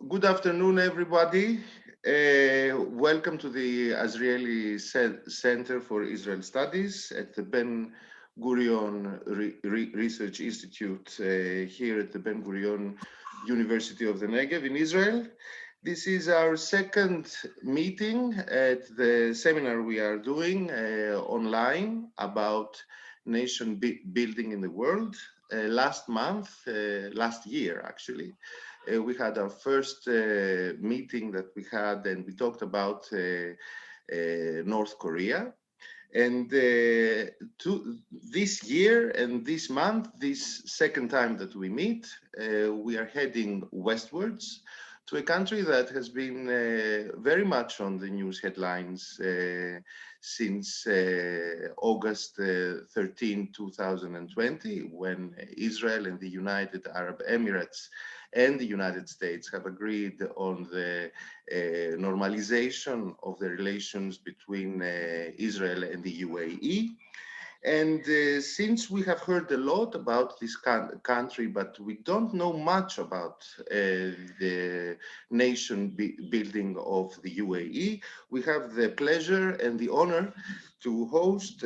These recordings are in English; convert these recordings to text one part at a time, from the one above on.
Good afternoon, everybody. Welcome to the Azrieli Center for Israel Studies at the Ben-Gurion Research Institute here at the Ben-Gurion University of the Negev in Israel. This is our second meeting at the seminar we are doing online about nation building in the world. Last year actually, we had our first meeting that we had, and we talked about North Korea. And this year and this month, this second time that we meet, we are heading westwards to a country that has been very much on the news headlines since August 13, 2020, when Israel and the United Arab Emirates and the United States have agreed on the normalization of the relations between Israel and the UAE. And since we have heard a lot about this country, but we don't know much about the nation building of the UAE, we have the pleasure and the honor to host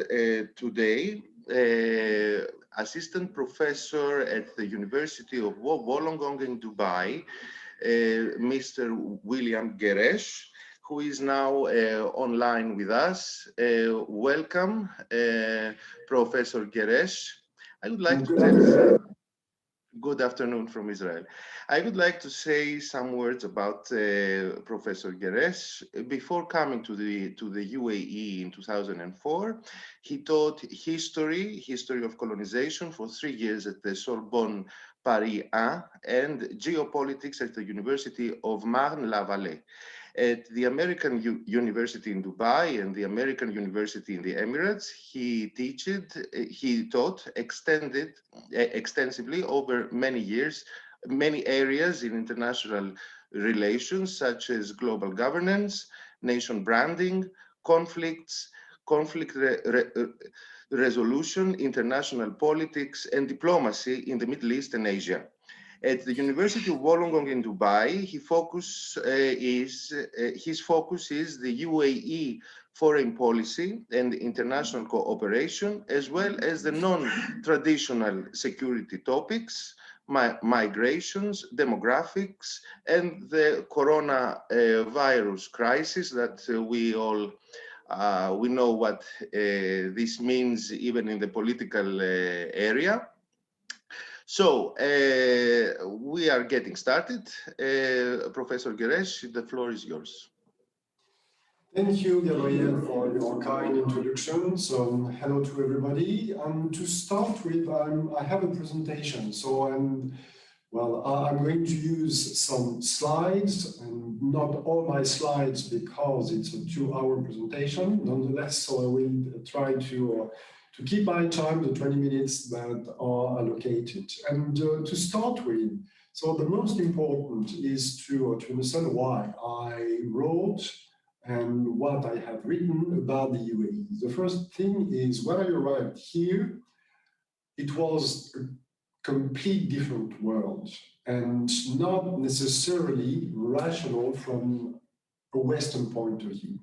today assistant professor at the University of Wollongong in Dubai, Mr. William Guerraiche, who is now online with us. Welcome, Professor Guerraiche. I would like to tell good afternoon from Israel. I would like to say some words about Professor Guerraiche. Before coming to the UAE in 2004, he taught history of colonization for 3 years at the Sorbonne Paris 1 and geopolitics at the University of Marne-la-Vallée. At the American University in Dubai and the American University in the Emirates, he taught extensively over many years, many areas in international relations, such as global governance, nation branding, conflict resolution, international politics, and diplomacy in the Middle East and Asia. At the University of Wollongong in Dubai, his focus is the UAE foreign policy and international cooperation, as well as the non-traditional security topics, migrations, demographics, and the coronavirus crisis that we all we know what this means even in the political area. So we are getting started. Professor Guerraiche, the floor is yours. Thank you, Gabriel, for your kind introduction. So hello to everybody. To start with, I have a presentation. So I'm going to use some slides, and not all my slides because it's a 2-hour presentation. Nonetheless, so I will try to keep my time, the 20 minutes that are allocated. And to start with, so the most important is to understand why I wrote and what I have written about the UAE. The first thing is when I arrived here, it was a complete different world and not necessarily rational from a Western point of view.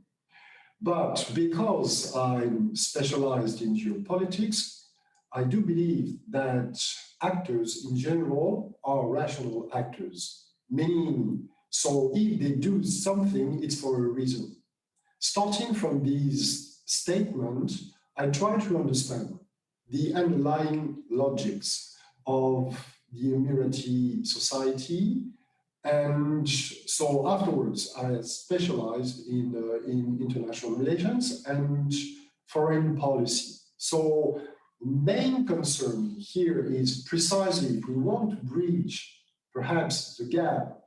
But because I'm specialized in geopolitics, I do believe that actors in general are rational actors, meaning, so if they do something, it's for a reason. Starting from these statements, I try to understand the underlying logics of the Emirati society. And so afterwards, I specialized in international relations and foreign policy. So main concern here is precisely if we want to bridge perhaps the gap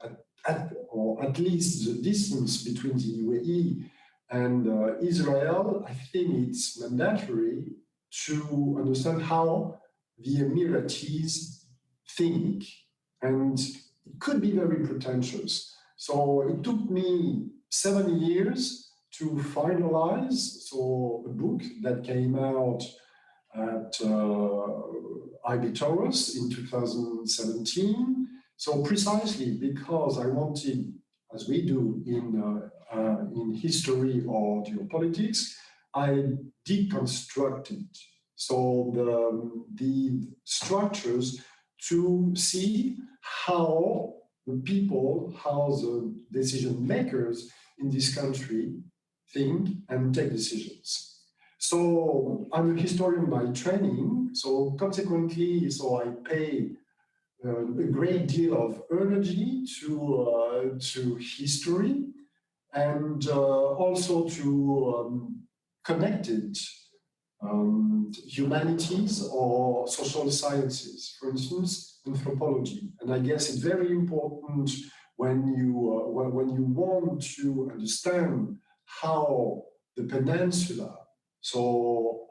or at least the distance between the UAE and Israel, I think it's mandatory to understand how the Emiratis think. And it could be very pretentious. So it took me 7 years to finalize a book that came out at IB Taurus in 2017. So precisely because I wanted, as we do in history or geopolitics, I deconstructed so the structures to see how the people, how the decision makers in this country think and take decisions. So I'm a historian by training, so consequently, so I pay a great deal of energy to history and also to connected humanities or social sciences, for instance, anthropology. And I guess it's very important when you want to understand how the peninsula, so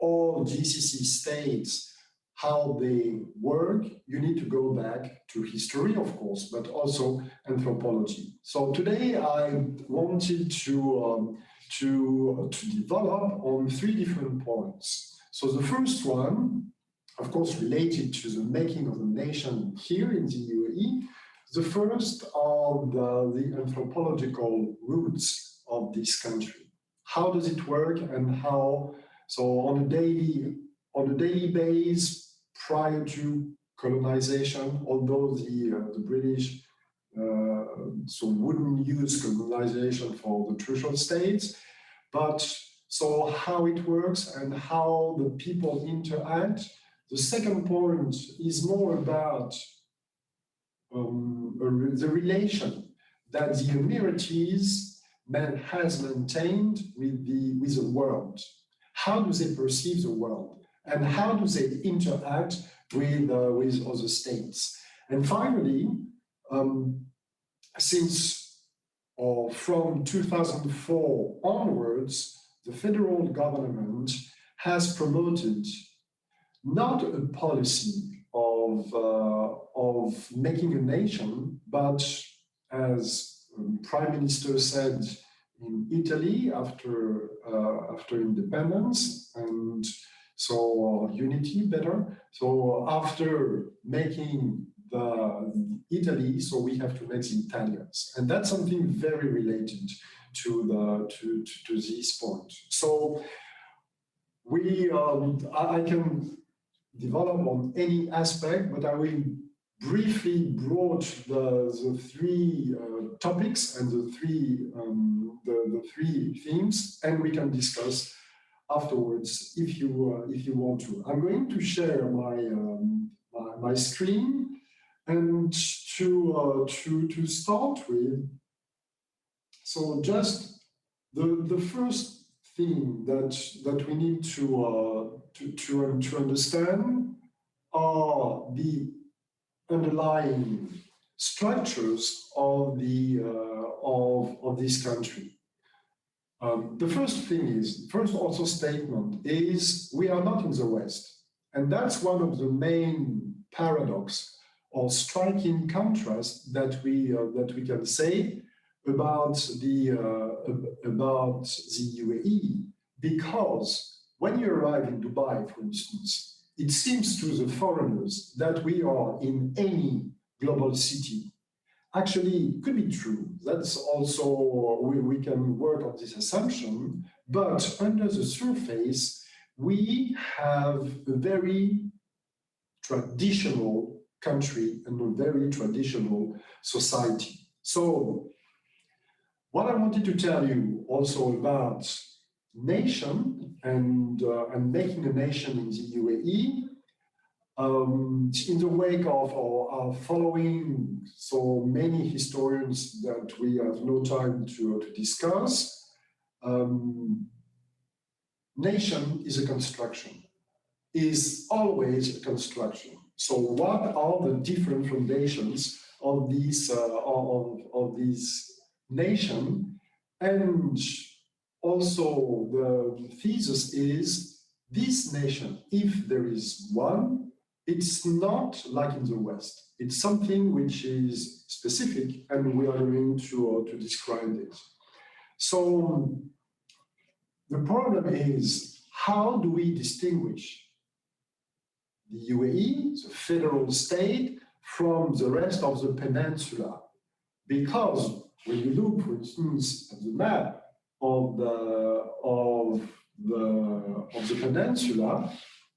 all GCC states, how they work, you need to go back to history, of course, but also anthropology. So today I wanted to develop on 3 different points. So the first one, of course, related to the making of the nation here in the UAE. The first are the anthropological roots of this country. How does it work and how, so on a daily basis, prior to colonization, although the British so wouldn't use colonization for the Trucial States, but so how it works and how the people interact. The second point is more about the relation that the Emiratis has maintained with the world. How do they perceive the world? And how do they interact with other states? And finally, from 2004 onwards, the federal government has promoted not a policy of making a nation, but as Prime Minister said in Italy after independence, and so unity better. So after making the Italy, so we have to make the Italians, and that's something very related to this point. So I can develop on any aspect, but I will briefly broach the 3 topics and the three themes, and we can discuss afterwards if you want to. I'm going to share my screen, and to start with, so just the first thing that we need to understand are the underlying structures of this country. The first also statement is we are not in the West, and that's one of the main paradox or striking contrast that we can say about the UAE, because when you arrive in Dubai, for instance, it seems to the foreigners that we are in any global city. Actually, it could be true. That's also, we can work on this assumption, but under the surface, we have a very traditional country and a very traditional society. So what I wanted to tell you also about nation and making a nation in the UAE, in the wake of following so many historians that we have no time to discuss, nation is a construction, is always a construction. So what are the different foundations of these nation? And also the thesis is this nation, if there is one, it's not like in the West. It's something which is specific, and we are going to describe it. So the problem is, how do we distinguish the UAE, the federal state, from the rest of the peninsula. Because when you look, for instance, at the map of the peninsula,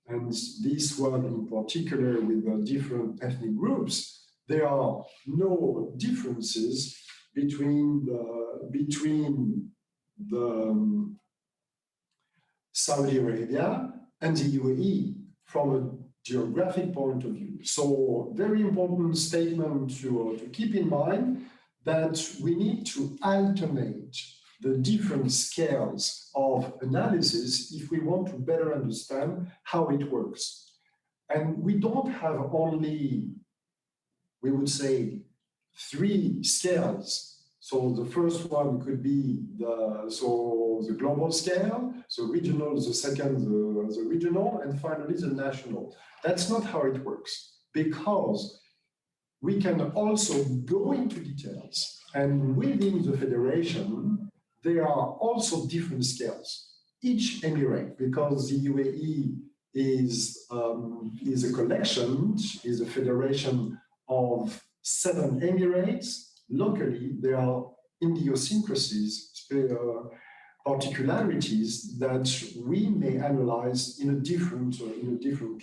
and this one in particular with the different ethnic groups, there are no differences between the Saudi Arabia and the UAE from a geographic point of view. So very important statement to keep in mind, that we need to alternate the different scales of analysis if we want to better understand how it works. And we don't have only, we would say, 3 scales. So the first one could be the global scale, so regional, the second, the regional, and finally the national. That's not how it works, because we can also go into details, and within the federation, there are also different scales. Each emirate, because the UAE is a collection, is a federation of 7 emirates. Locally, there are idiosyncrasies, particularities that we may analyze in a different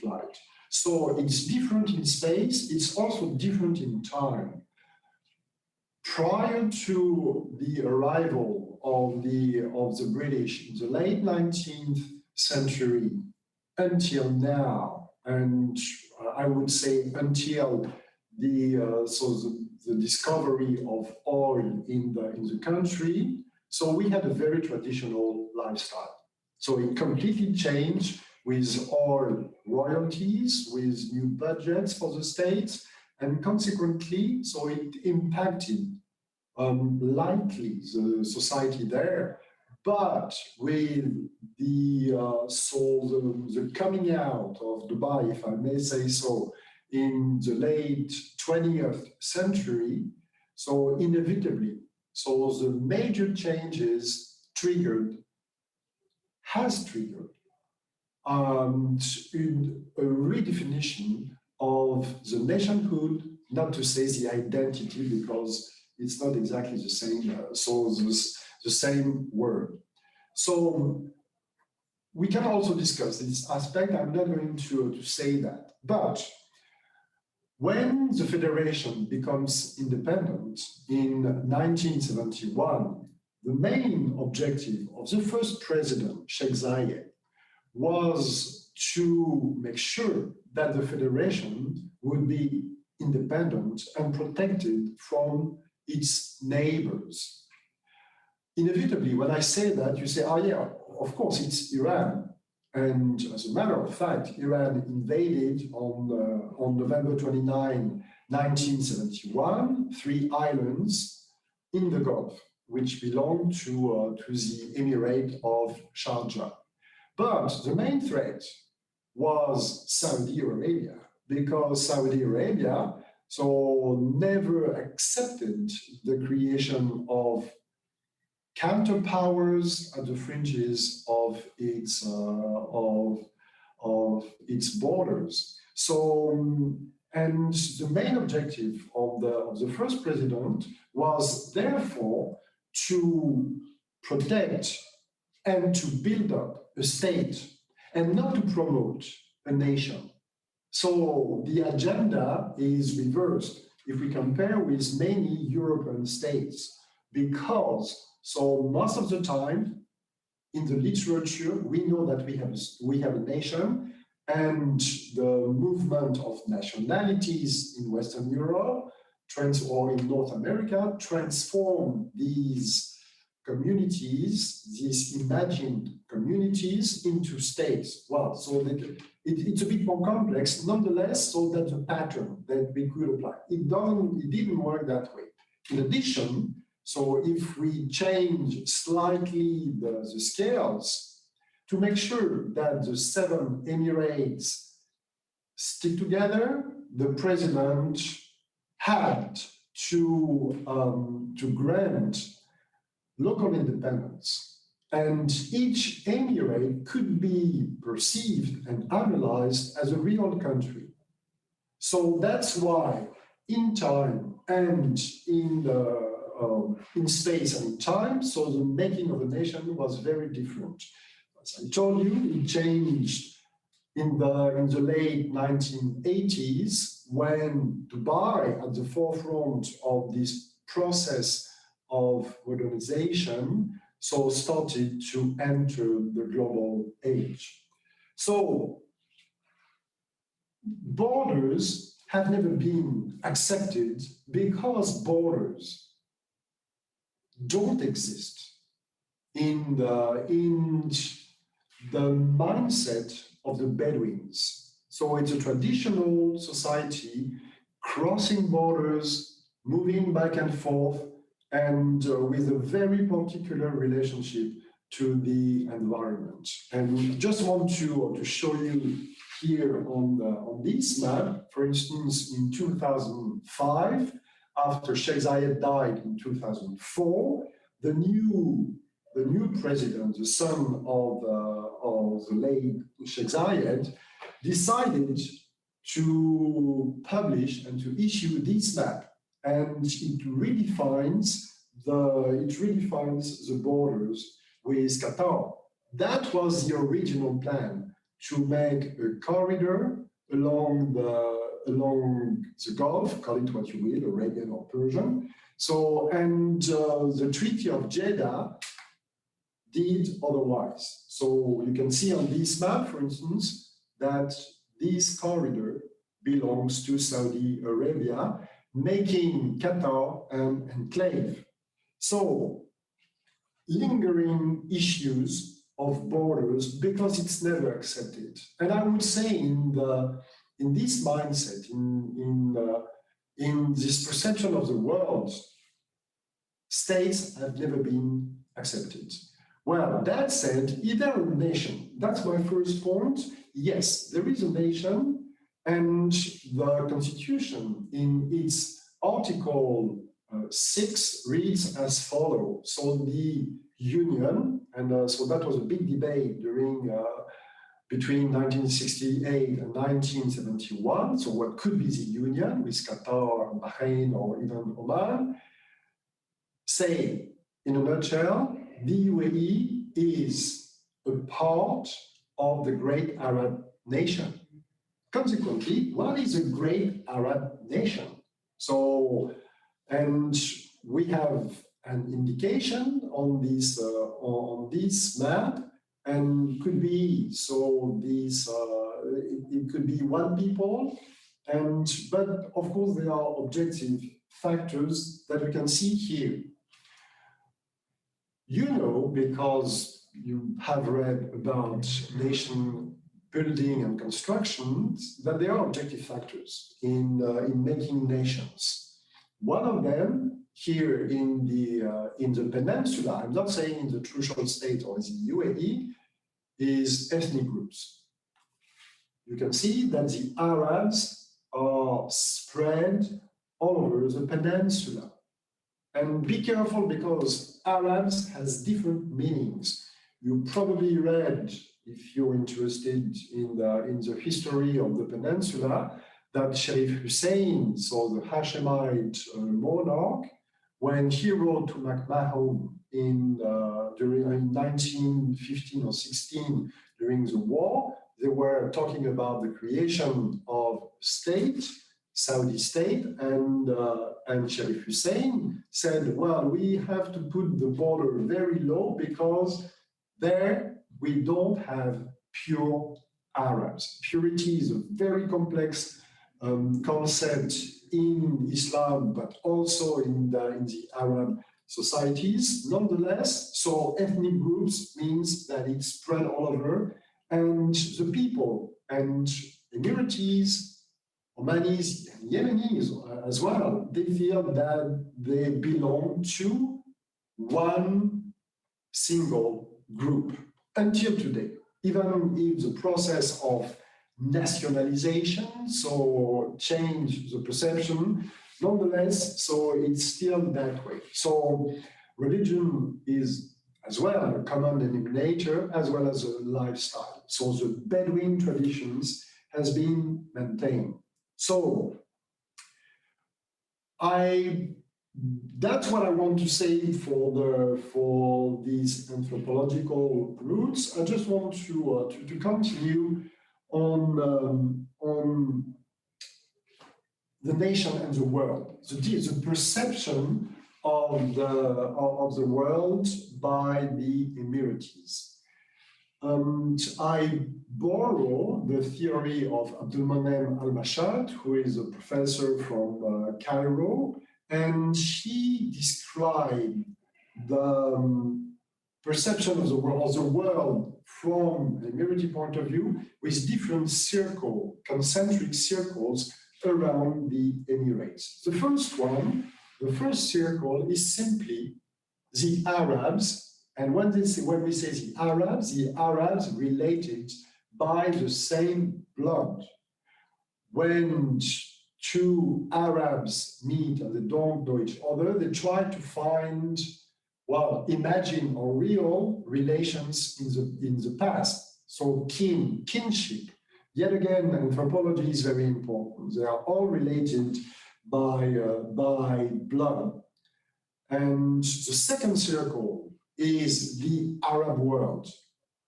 light. So it's different in space, it's also different in time. Prior to the arrival of the British in the late 19th century until now, and I would say until the discovery of oil in the country, so we had a very traditional lifestyle. So it completely changed with oil royalties, with new budgets for the states, and consequently, so it impacted lightly the society there. But with the coming out of Dubai, if I may say so, in the late 20th century, so inevitably, so the major changes has triggered in a redefinition of the nationhood, not to say the identity, because it's not exactly the same, the same word. So we can also discuss this aspect. I'm not going to say that. But when the federation becomes independent in 1971, the main objective of the first president, Sheikh Zayed, was to make sure that the federation would be independent and protected from its neighbors. Inevitably, when I say that, you say, oh yeah, of course, it's Iran. And as a matter of fact, Iran invaded on November 29, 1971, 3 islands in the Gulf, which belonged to the Emirate of Sharjah. But the main threat was Saudi Arabia, because Saudi Arabia never accepted the creation of counterpowers at the fringes of its borders. And the main objective of the first president was therefore to protect and to build up a state and not to promote a nation. So the agenda is reversed if we compare with many European states, because most of the time in the literature, we know that we have a nation, and the movement of nationalities in Western Europe or in North America transform these communities, these imagined communities, into states. Well, so it's a bit more complex, nonetheless, so that's a pattern that we could apply. It didn't work that way. In addition, so if we change slightly the scales to make sure that the 7 emirates stick together, the president had to grant local independence. And each emirate could be perceived and analyzed as a real country. So that's why in time and in space and in time, so the making of a nation was very different. As I told you, it changed in the late 1980s when Dubai, at the forefront of this process of modernization, so started to enter the global age. So borders have never been accepted because borders don't exist in the mindset of the Bedouins. So it's a traditional society crossing borders, moving back and forth, and with a very particular relationship to the environment. And just want to show you here on this map, for instance, in 2005, after Sheikh Zayed died in 2004, the new president, the son of the late Sheikh Zayed, decided to publish and to issue this map, and it redefines the borders with Qatar. That was the original plan, to make a corridor along the Gulf, call it what you will, Arabian or Persian. So, and the Treaty of Jeddah did otherwise. So you can see on this map, for instance, that this corridor belongs to Saudi Arabia, making Qatar an enclave. So lingering issues of borders because it's never accepted. And I would say in this mindset, in this perception of the world, states have never been accepted. Well, that said, is there a nation? That's my first point. Yes, there is a nation, and the Constitution in its Article 6 reads as follows. So the Union, and so that was a big debate between 1968 and 1971. So what could be the Union with Qatar, Bahrain, or even Oman? Say, in a nutshell, the UAE is a part of the great Arab nation. Consequently, what is a great Arab nation? So, and we have an indication on this map, and could be so these it could be one people, but of course there are objective factors that we can see here. You know, because you have read about nation building and construction, that there are objective factors in making nations. One of them here in the Peninsula, I'm not saying in the Trucial States or in the UAE, is ethnic groups. You can see that the Arabs are spread all over the peninsula. And be careful, because Arabs has different meanings. You probably read, if you're interested in the history of the peninsula, that Sharif Hussein, so the Hashemite monarch, when he wrote to MacMahon during 1915 or 16 during the war, they were talking about the creation of state, Saudi state, and Sharif Hussein said, well, we have to put the border very low because there we don't have pure Arabs. Purity is a very complex concept in Islam, but also in the Arab societies. Nonetheless, so ethnic groups means that it's spread all over, and the people and Emiratis, Omanis, and Yemenis as well, they feel that they belong to one single group until today. Even if the process of nationalization, so change the perception, nonetheless, so it's still that way. So religion is as well a common denominator as well as a lifestyle. So the Bedouin traditions has been maintained. So that's what I want to say for these anthropological roots. I just want to continue on the nation and the world, the perception of the world by the Emiratis. And I borrow the theory of Abdulmonem Al-Mashad, who is a professor from Cairo, and he described the perception of the world from an Emirati point of view with different concentric circles around the Emirates. The first circle is simply the Arabs. And when we say the Arabs related by the same blood. When two Arabs meet and they don't know each other, they try to find, well, imagine or real relations in the past. So kinship. Yet again, anthropology is very important. They are all related by blood. And the second circle is the Arab world.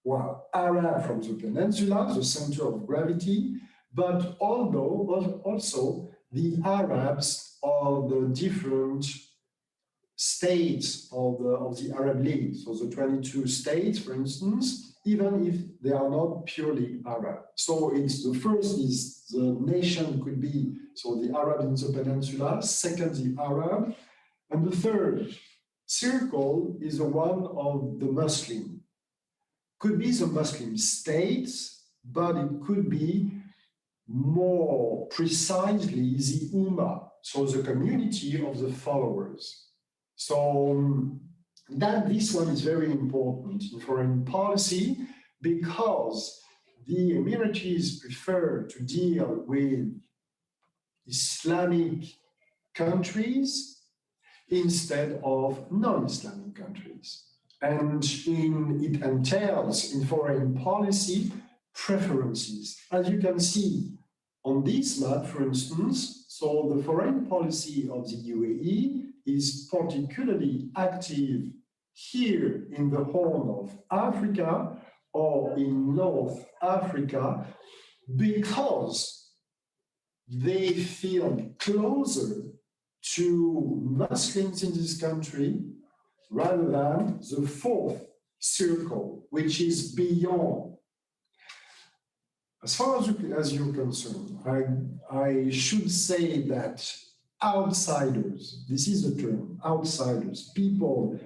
Well, Arab from the Peninsula, the center of gravity, but also the Arabs of the different states of the Arab League. So the 22 states, for instance, even if they are not purely Arab. So the first is the nation could be, so the Arab in the Peninsula, second the Arab, and the third circle is the one of the Muslim. Could be the Muslim states, but it could be more precisely the Ummah, so the community of the followers. So this one is very important in foreign policy because the Emiratis prefer to deal with Islamic countries instead of non-Islamic countries. And it entails in foreign policy preferences. As you can see on this map, for instance, so the foreign policy of the UAE is particularly active here in the Horn of Africa or in North Africa because they feel closer to Muslims in this country rather than the fourth circle, which is beyond. As far as you're concerned, I should say that outsiders, this is the term, outsiders, people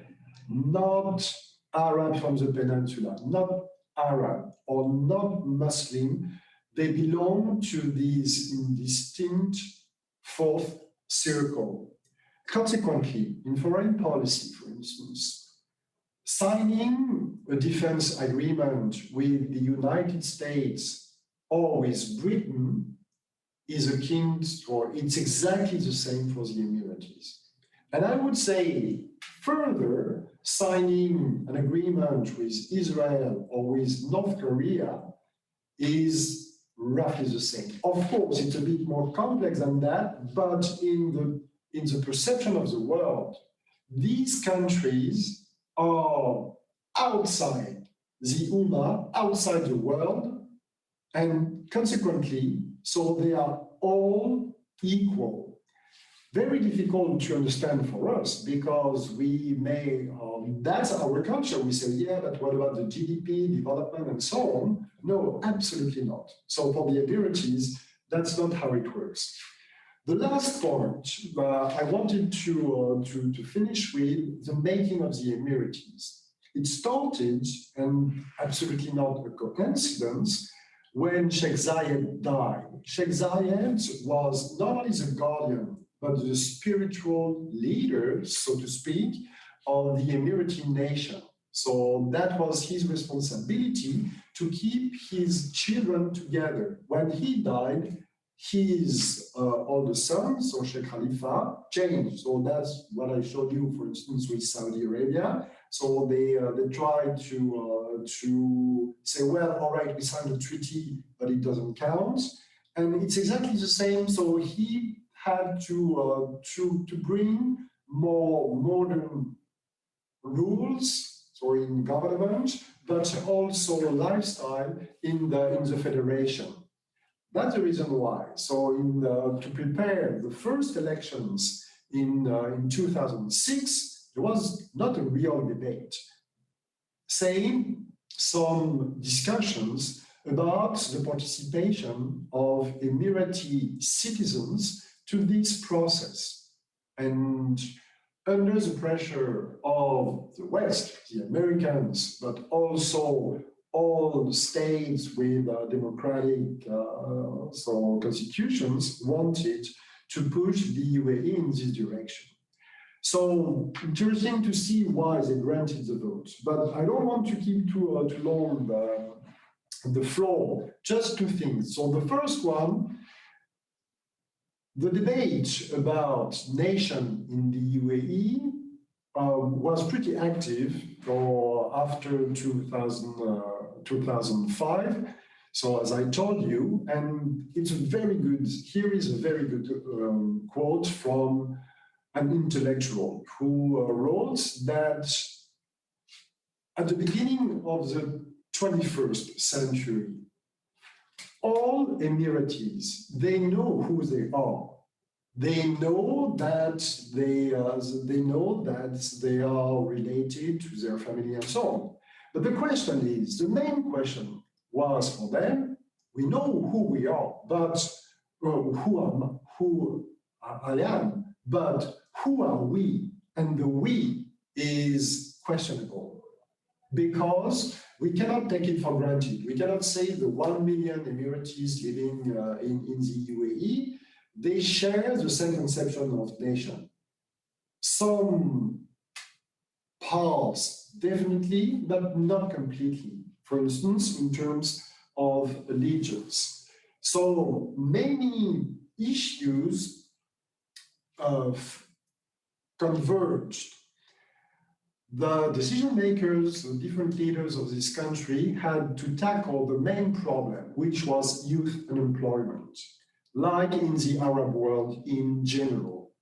not Arab from the Peninsula, not Arab or not Muslim, they belong to this indistinct fourth circle. Consequently, in foreign policy, for instance, signing a defense agreement with the United States or with Britain is akin to, or it's exactly the same for the Emiratis. And I would say further, signing an agreement with Israel or with North Korea is roughly the same. Of course, it's a bit more complex than that, but in the perception of the world, these countries are outside the Ummah, outside the world, and consequently, so they are all equal. Very difficult to understand for us because we may, that's our culture. We say, yeah, but what about the GDP, development, and so on? No, absolutely not. So for the Emiratis, that's not how it works. The last point I wanted to finish with the making of the Emiratis. It started, and absolutely not a coincidence, when Sheikh Zayed died. Sheikh Zayed was not only the guardian, but the spiritual leader, so to speak, of the Emirati nation. So that was his responsibility to keep his children together. When he died, his older son, so Sheikh Khalifa, changed. So that's what I showed you, for instance, with Saudi Arabia. So they tried to say, well, all right, we signed a treaty, but it doesn't count. And it's exactly the same. So he had to bring more modern rules, so in government, but also lifestyle in the federation. That's the reason why. So to prepare the first elections in 2006, there was not a real debate. Same, some discussions about the participation of Emirati citizens to this process. And under the pressure of the West, the Americans, but also all the states with democratic constitutions wanted to push the UAE in this direction. So interesting to see why they granted the vote. But I don't want to keep too long the floor. Just two things. So the first one, the debate about nation in the UAE was pretty active after 2005. So as I told you, and it's a very good, here is a very good quote from an intellectual who wrote that at the beginning of the 21st century, all Emiratis, they know who they are. They know that they are related to their family and so on. But the question is, the main question was for them, we know who we are, but who I am, but who are we? And the we is questionable because we cannot take it for granted. We cannot say the 1 million Emiratis living in the UAE, they share the same conception of nation. Some parts definitely, but not completely. For instance, in terms of allegiance. So many issues converged. The decision makers, the different leaders of this country had to tackle the main problem, which was youth unemployment, like in the Arab world in general.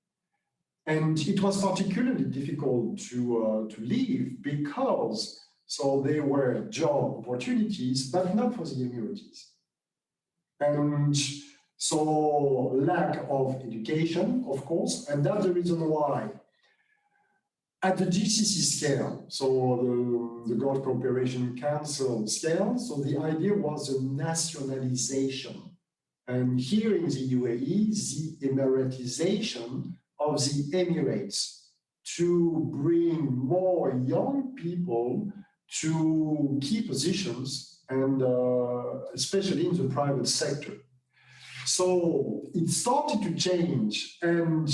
And it was particularly difficult to live because there were job opportunities, but not for the Emiratis. And so lack of education, of course, and that's the reason why at the GCC scale, so the Gulf Cooperation Council scale, so the idea was a nationalization. And here in the UAE, the emiratization of the Emirates to bring more young people to key positions and especially in the private sector. So it started to change, and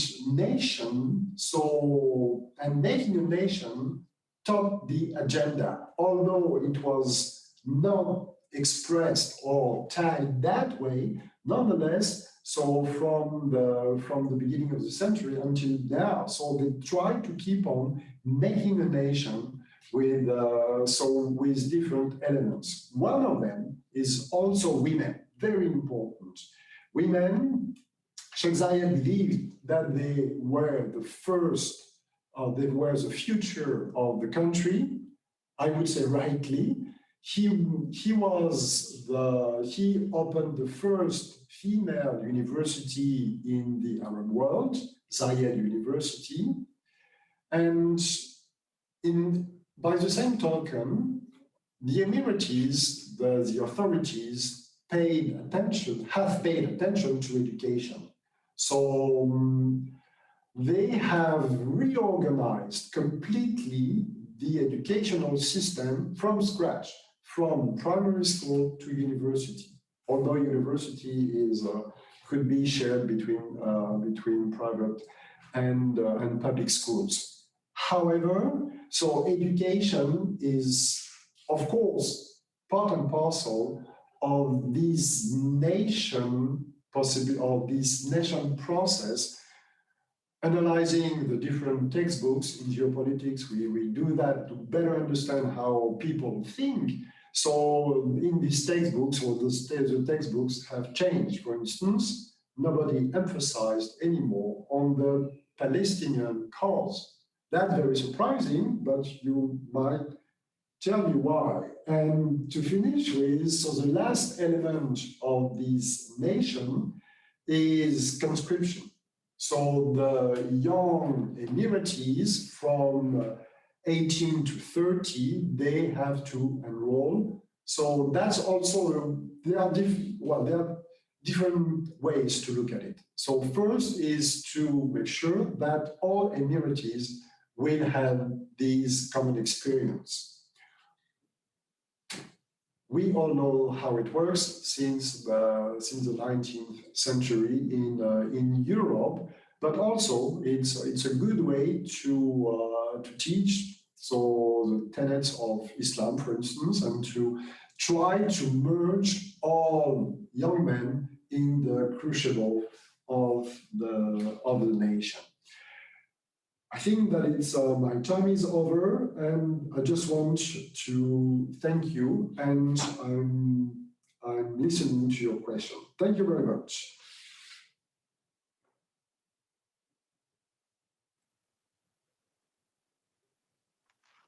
making a nation topped the agenda, although it was not expressed or tagged that way. Nonetheless, so from the beginning of the century until now, so they tried to keep on making a nation with different elements. One of them is also women, very important. Women, Sheikh Zayed believed that they were the future of the country. I would say rightly. He opened the first female university in the Arab world, Zayed University. And by the same token, the Emiratis, the authorities, have paid attention to education. So they have reorganized completely the educational system from scratch, from primary school to university. Although university could be shared between private and public schools. However, so education is, of course, part and parcel of this nation process, analyzing the different textbooks in geopolitics. We do that to better understand how people think. So in these textbooks, or the textbooks have changed. For instance, nobody emphasized anymore on the Palestinian cause. That's very surprising, but you might tell me why. And to finish with, so the last element of this nation is conscription. So the young Emiratis from 18 to 30, they have to enroll. So that's also, there are different ways to look at it. So first is to make sure that all Emiratis will have this common experience. We all know how it works since the 19th century in Europe, but also it's a good way to teach the tenets of Islam, for instance, and to try to merge all young men in the crucible of the nation. I think that it's my time is over, and I just want to thank you, and I'm listening to your question. Thank you very much.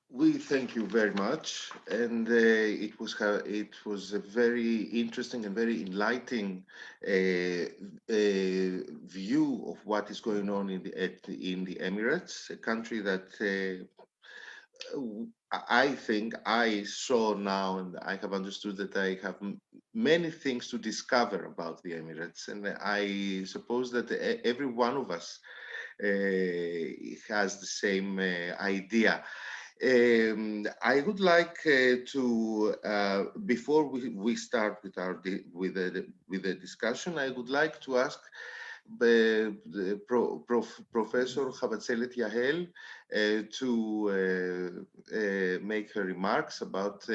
We thank you very much, and it was a very interesting and very enlightening view of what is going on in the Emirates, a country that I think I saw now, and I have understood that I have many things to discover about the Emirates, and I suppose that every one of us has the same idea. I would like to, before we start with the discussion, I would like to ask Professor Zayed Yael to make her remarks about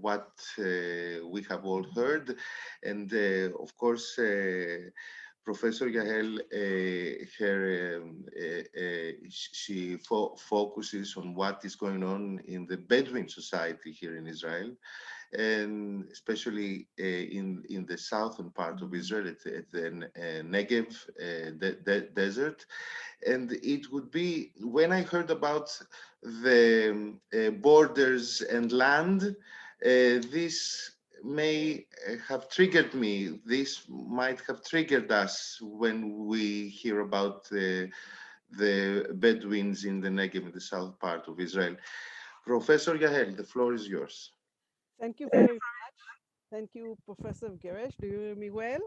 what we have all heard, and of course, Professor Yael, she focuses on what is going on in the Bedouin society here in Israel, and especially in the southern part of Israel, at the Negev desert. And it would be, when I heard about the borders and land, this may have triggered me. This might have triggered us when we hear about the Bedouins in the Negev, in the south part of Israel. Professor Yael, the floor is yours. Thank you very much. Thank you, Professor Guerraiche. Do you hear me well?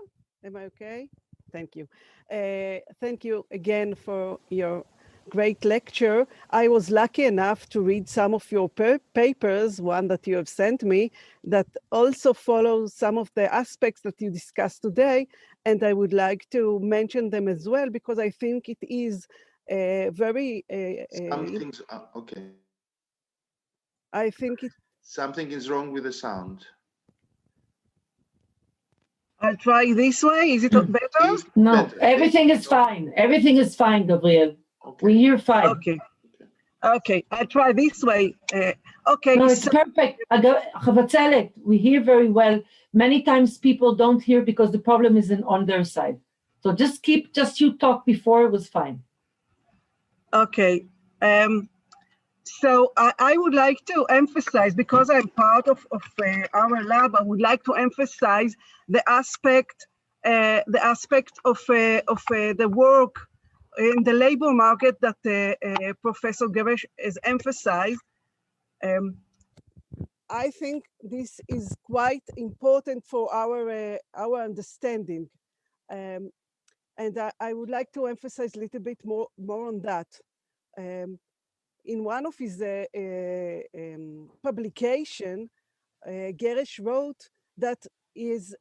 Am I okay? Thank you. Thank you again for your great lecture. I was lucky enough to read some of your papers, one that you have sent me, that also follows some of the aspects that you discussed today, and I would like to mention them as well, because I think it is very... Something's, okay. I think it... Something is wrong with the sound. I'll try this way. Is it better? No, everything is fine. Everything is fine, Gabriel. Okay. We hear fine. Okay. Okay, I'll try this way. Okay. No, it's perfect. We hear very well. Many times people don't hear because the problem is on their side. So just you talk before, it was fine. Okay. So I would like to emphasize, because I'm part of our lab, I would like to emphasize the aspect of the work in the labor market that Professor Guerraiche has emphasized. I think this is quite important for our understanding, and I would like to emphasize a little bit more on that. In one of his publication, Guerraiche wrote that is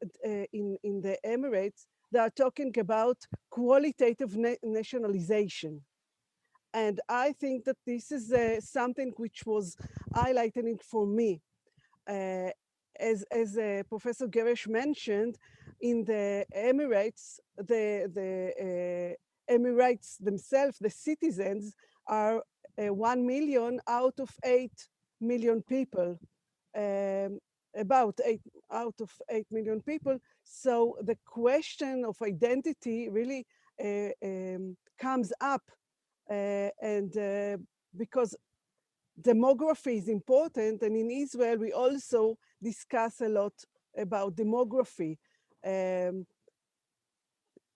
in the Emirates, they are talking about qualitative nationalization. And I think that this is something which was highlighting for me. As Professor Guerraiche mentioned, in the Emirates, the Emirates themselves, the citizens, are 1 million out of 8 million people. about 8 out of 8 million people. So the question of identity really comes up, and because demography is important, and in Israel we also discuss a lot about demography.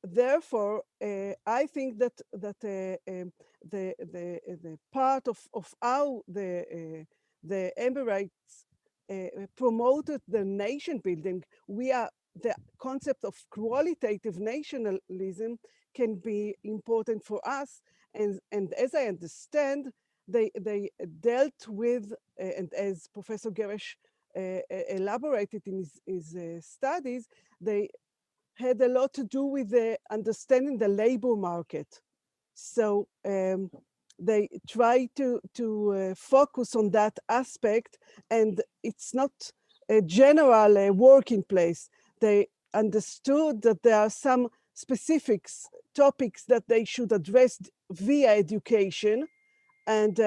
Therefore, I think that the part of how the Emirates promoted the nation building, the concept of qualitative nationalism can be important for us, and as I understand, they dealt with, and as Professor Guerraiche elaborated in his studies, they had a lot to do with understanding the labor market. So they try to focus on that aspect, and it's not a general working place. They understood that there are some specifics, topics that they should address via education, and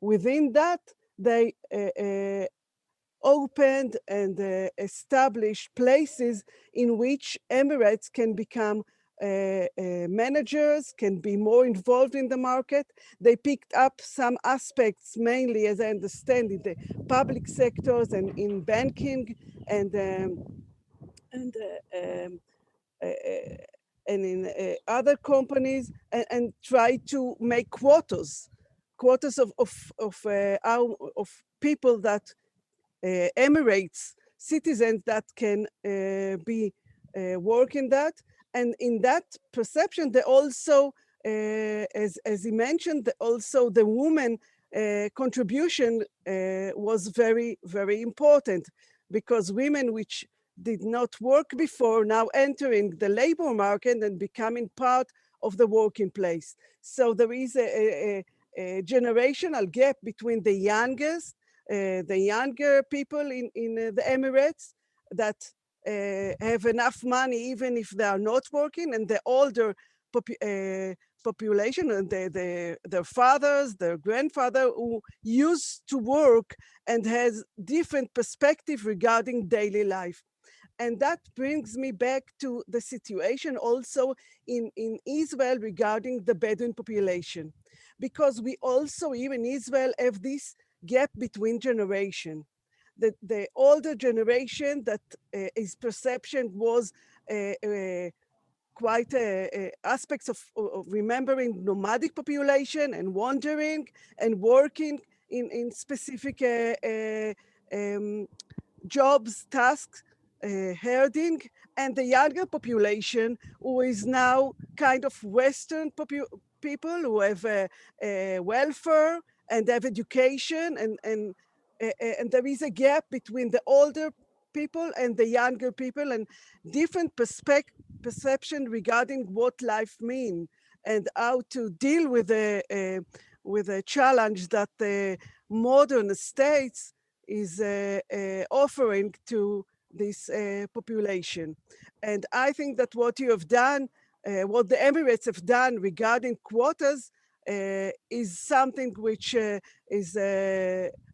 within that, they opened and established places in which Emirates can become managers, can be more involved in the market. They picked up some aspects, mainly, as I understand, in the public sectors and in banking and in other companies, and try to make quotas of people that Emirates citizens that can be working that. And in that perception, they also, as he mentioned, also the woman contribution was very, very important, because women which did not work before now entering the labor market and becoming part of the working place. So there is a generational gap between the younger people in the Emirates that have enough money even if they are not working, and the older population and their fathers, their grandfather, who used to work and has different perspective regarding daily life. And that brings me back to the situation also in Israel regarding the Bedouin population, because we also here in Israel have this gap between generation. The older generation that his perception was quite aspects of remembering nomadic population and wandering and working in specific jobs, tasks, herding, and the younger population who is now kind of Western people who have welfare and have education, and there is a gap between the older people and the younger people, and different perception regarding what life means and how to deal with a challenge that the modern states is offering to this population. And I think that what you have done, what the Emirates have done regarding quotas is something which is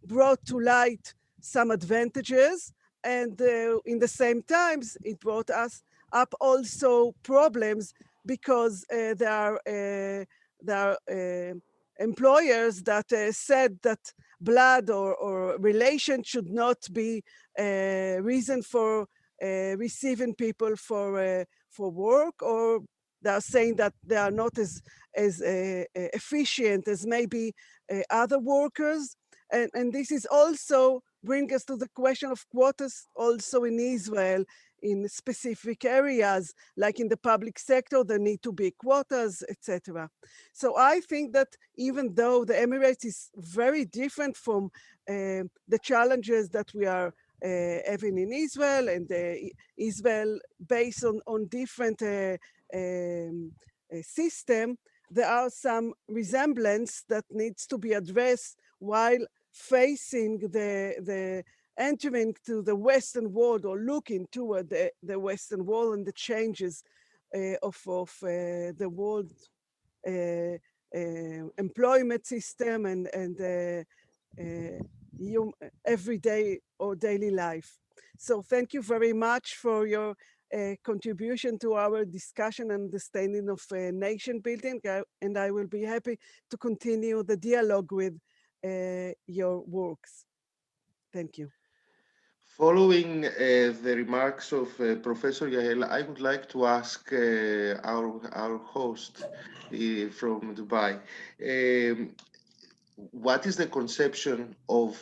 brought to light some advantages, and in the same times it brought us up also problems, because there are employers that said that blood or relation should not be a reason for receiving people for work, or they are saying that they are not as efficient as maybe other workers. And this is also bring us to the question of quotas also in Israel, in specific areas, like in the public sector, there need to be quotas, etc. So I think that even though the Emirates is very different from the challenges that we are having in Israel, and Israel based on different system, there are some resemblance that needs to be addressed while facing the entering to the Western world, or looking toward the Western world and the changes of the world employment system and everyday or daily life. So thank you very much for your contribution to our discussion and understanding of nation building, and I will be happy to continue the dialogue with your works. Thank you. Following the remarks of Professor Yael, I would like to ask our host from Dubai, what is the conception of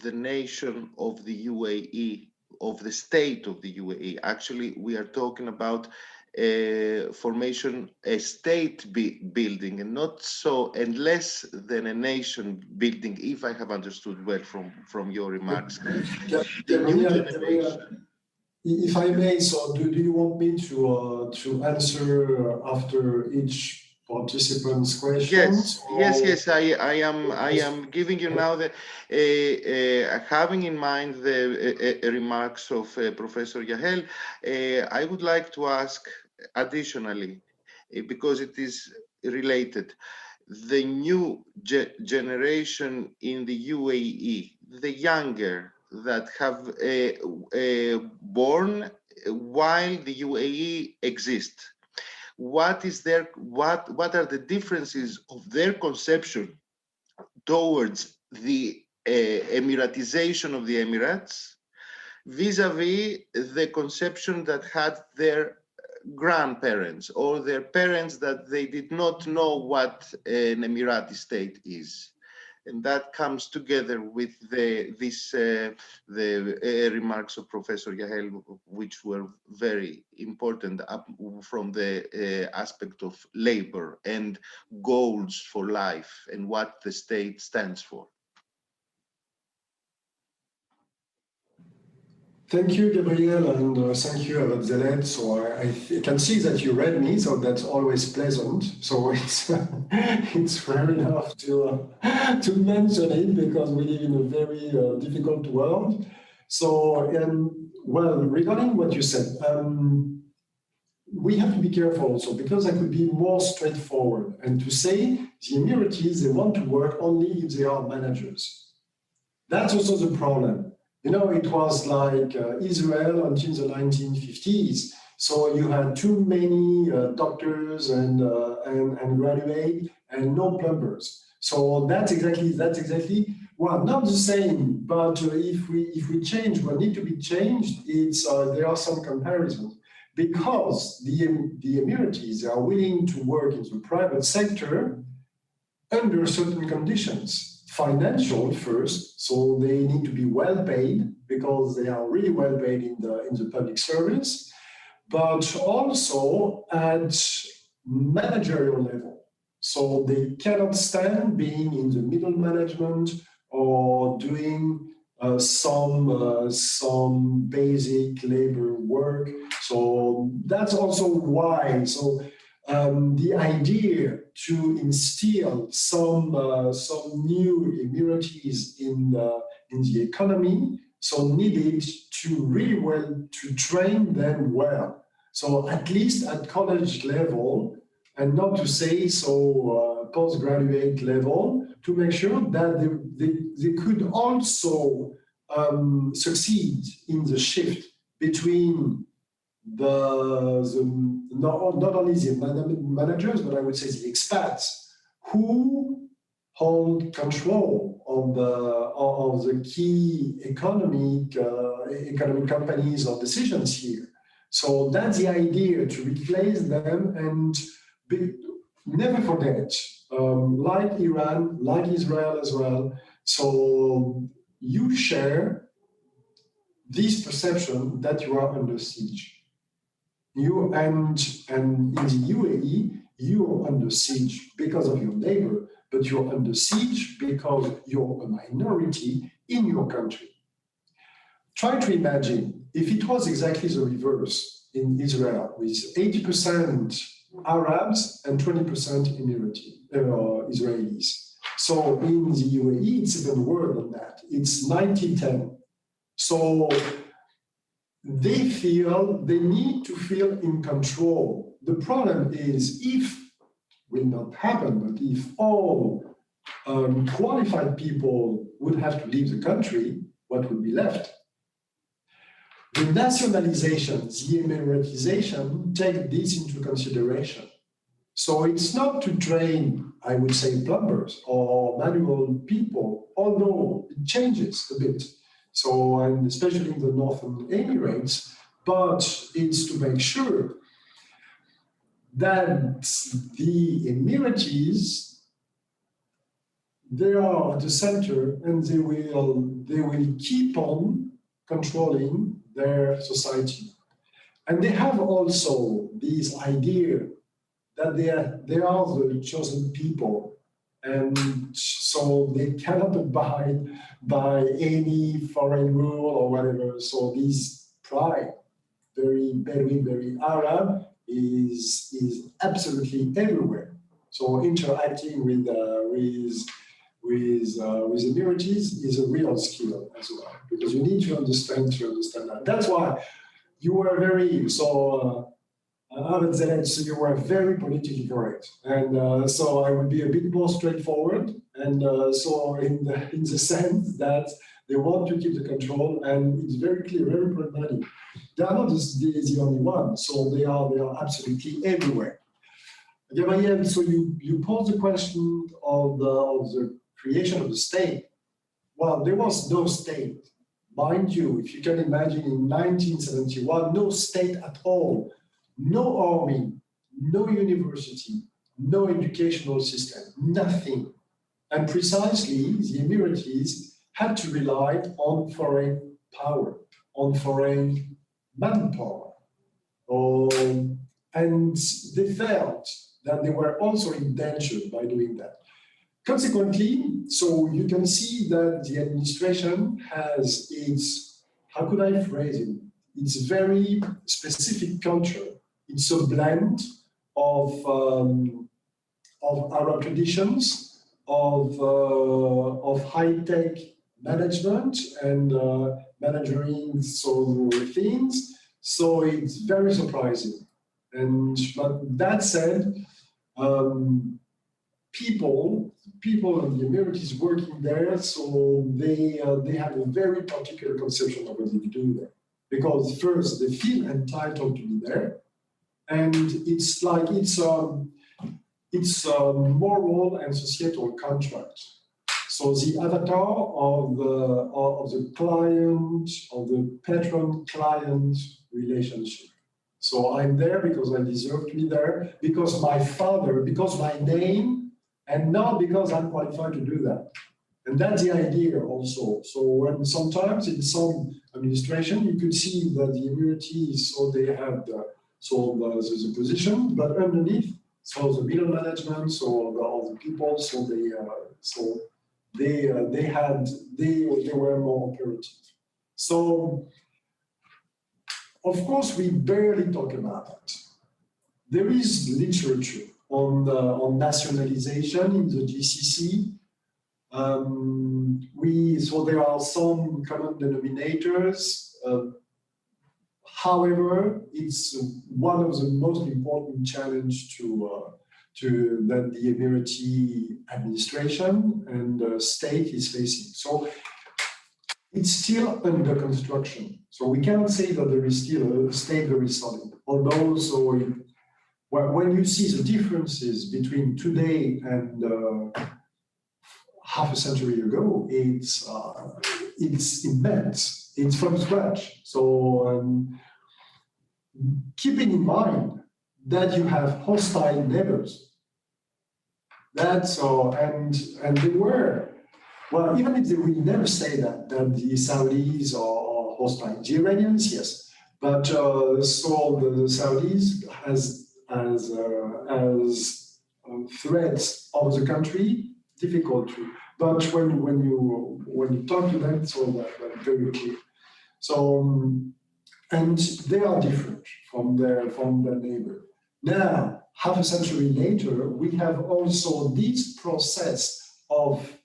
the nation of the UAE, of the state of the UAE? Actually, we are talking about formation, a state building, and not so, and less than a nation building, if I have understood well from your remarks. The new generation. If I may, so do you want me to answer after each participant's questions? Yes. I am giving you now the having in mind the remarks of Professor Yael. I would like to ask additionally, because it is related, the new generation in the UAE, the younger that have born while the UAE exists. What are the differences of their conception towards the emiratization of the Emirates vis-a-vis the conception that had their grandparents or their parents, that they did not know what an Emirati state is? And that comes together with the remarks of Professor Yael, which were very important from the aspect of labor and goals for life and what the state stands for. Thank you, Gabriel, and thank you, Abu Dhabi. So I can see that you read me, so that's always pleasant. So it's fair enough to mention it, because we live in a very difficult world. So, well, regarding what you said, we have to be careful also, because I could be more straightforward and to say the Emiratis, they want to work only if they are managers. That's also the problem. You know, it was like Israel until the 1950s. So you had too many doctors and graduates and no plumbers. So that's exactly well, not the same. But if we change what needs to be changed, there are some comparisons, because the Emiratis are willing to work in the private sector under certain conditions. Financial first, so they need to be well paid, because they are really well paid in the public service, but also at managerial level. So they cannot stand being in the middle management or doing some basic labor work. So that's also why. So the idea to instill some new Emiratis in the economy, so needed to really to train them well. So at least at college level, and not to say postgraduate level, to make sure that they could also succeed in the shift between not only the managers, but I would say the expats who hold control of the key economic companies or decisions here. So that's the idea, to replace them and never forget, like Iran, like Israel as well. So you share this perception that you are under siege. You and in the UAE, you're under siege because of your neighbor, but you're under siege because you're a minority in your country. Try to imagine if it was exactly the reverse in Israel, with 80% Arabs and 20% Israelis. So in the UAE, it's even worse than that. It's 90-10. So they feel they need to feel in control. The problem is, if will not happen, but if all qualified people would have to leave the country, what would be left? The nationalization, the emiratization, take this into consideration. So it's not to train, I would say, plumbers or manual people, although it changes a bit. So, and especially in the Northern Emirates, but it's to make sure that the Emiratis, they are at the center and they will keep on controlling their society. And they have also this idea that they are the chosen people. And so they cannot abide by any foreign rule or whatever. So this pride, very Bedouin, very Arab, is absolutely everywhere. So interacting with Emiratis is a real skill as well, because you need to understand that. That's why you were very, so you were very politically correct. And so I would be a bit more straightforward. And so in the sense that they want to keep the control, and it's very clear, very pragmatic. They are not the only one, so they are absolutely everywhere. Guerraiche, so you posed the question of the creation of the state. Well, there was no state. Mind you, if you can imagine in 1971, no state at all, no army, no university, no educational system, nothing. And precisely, the Emiratis had to rely on foreign power, on foreign manpower. And they felt that they were also endangered by doing that. Consequently, so you can see that the administration has its, how could I phrase it? It's very specific culture. It's a blend of Arab traditions, of high-tech management and managing so things. So it's very surprising. But that said, people in the Emiratis working there, so they have a very particular conception of what they do there. Because first, they feel entitled to be there, and it's like it's a moral and societal contract. So the avatar of the client, of the patron-client relationship. So I'm there because I deserve to be there, because my father, because my name, and not because I'm qualified to do that. And that's the idea also. So when sometimes in some administration, you could see that the Emiratis, so they have the position, but underneath, so the middle management, so all the people, so they were more operative. So of course, we barely talk about it. There is literature on nationalization in the GCC. So there are some common denominators. However, it's one of the most important challenges that the Emirati administration and state is facing. So it's still under construction. So we cannot say that there is still a state very solid. Although, so when you see the differences between today and half a century ago, it's immense. It's from scratch. So keeping in mind that you have hostile neighbors. That's so, and they were, well, even if they will never say that the Saudis are hostile. The Iranians, yes, but so the Saudis as threats of the country, difficult to. But when you talk to them, so that's very clear. So and they are different from their neighbor. Now, half a century later, we have also this process of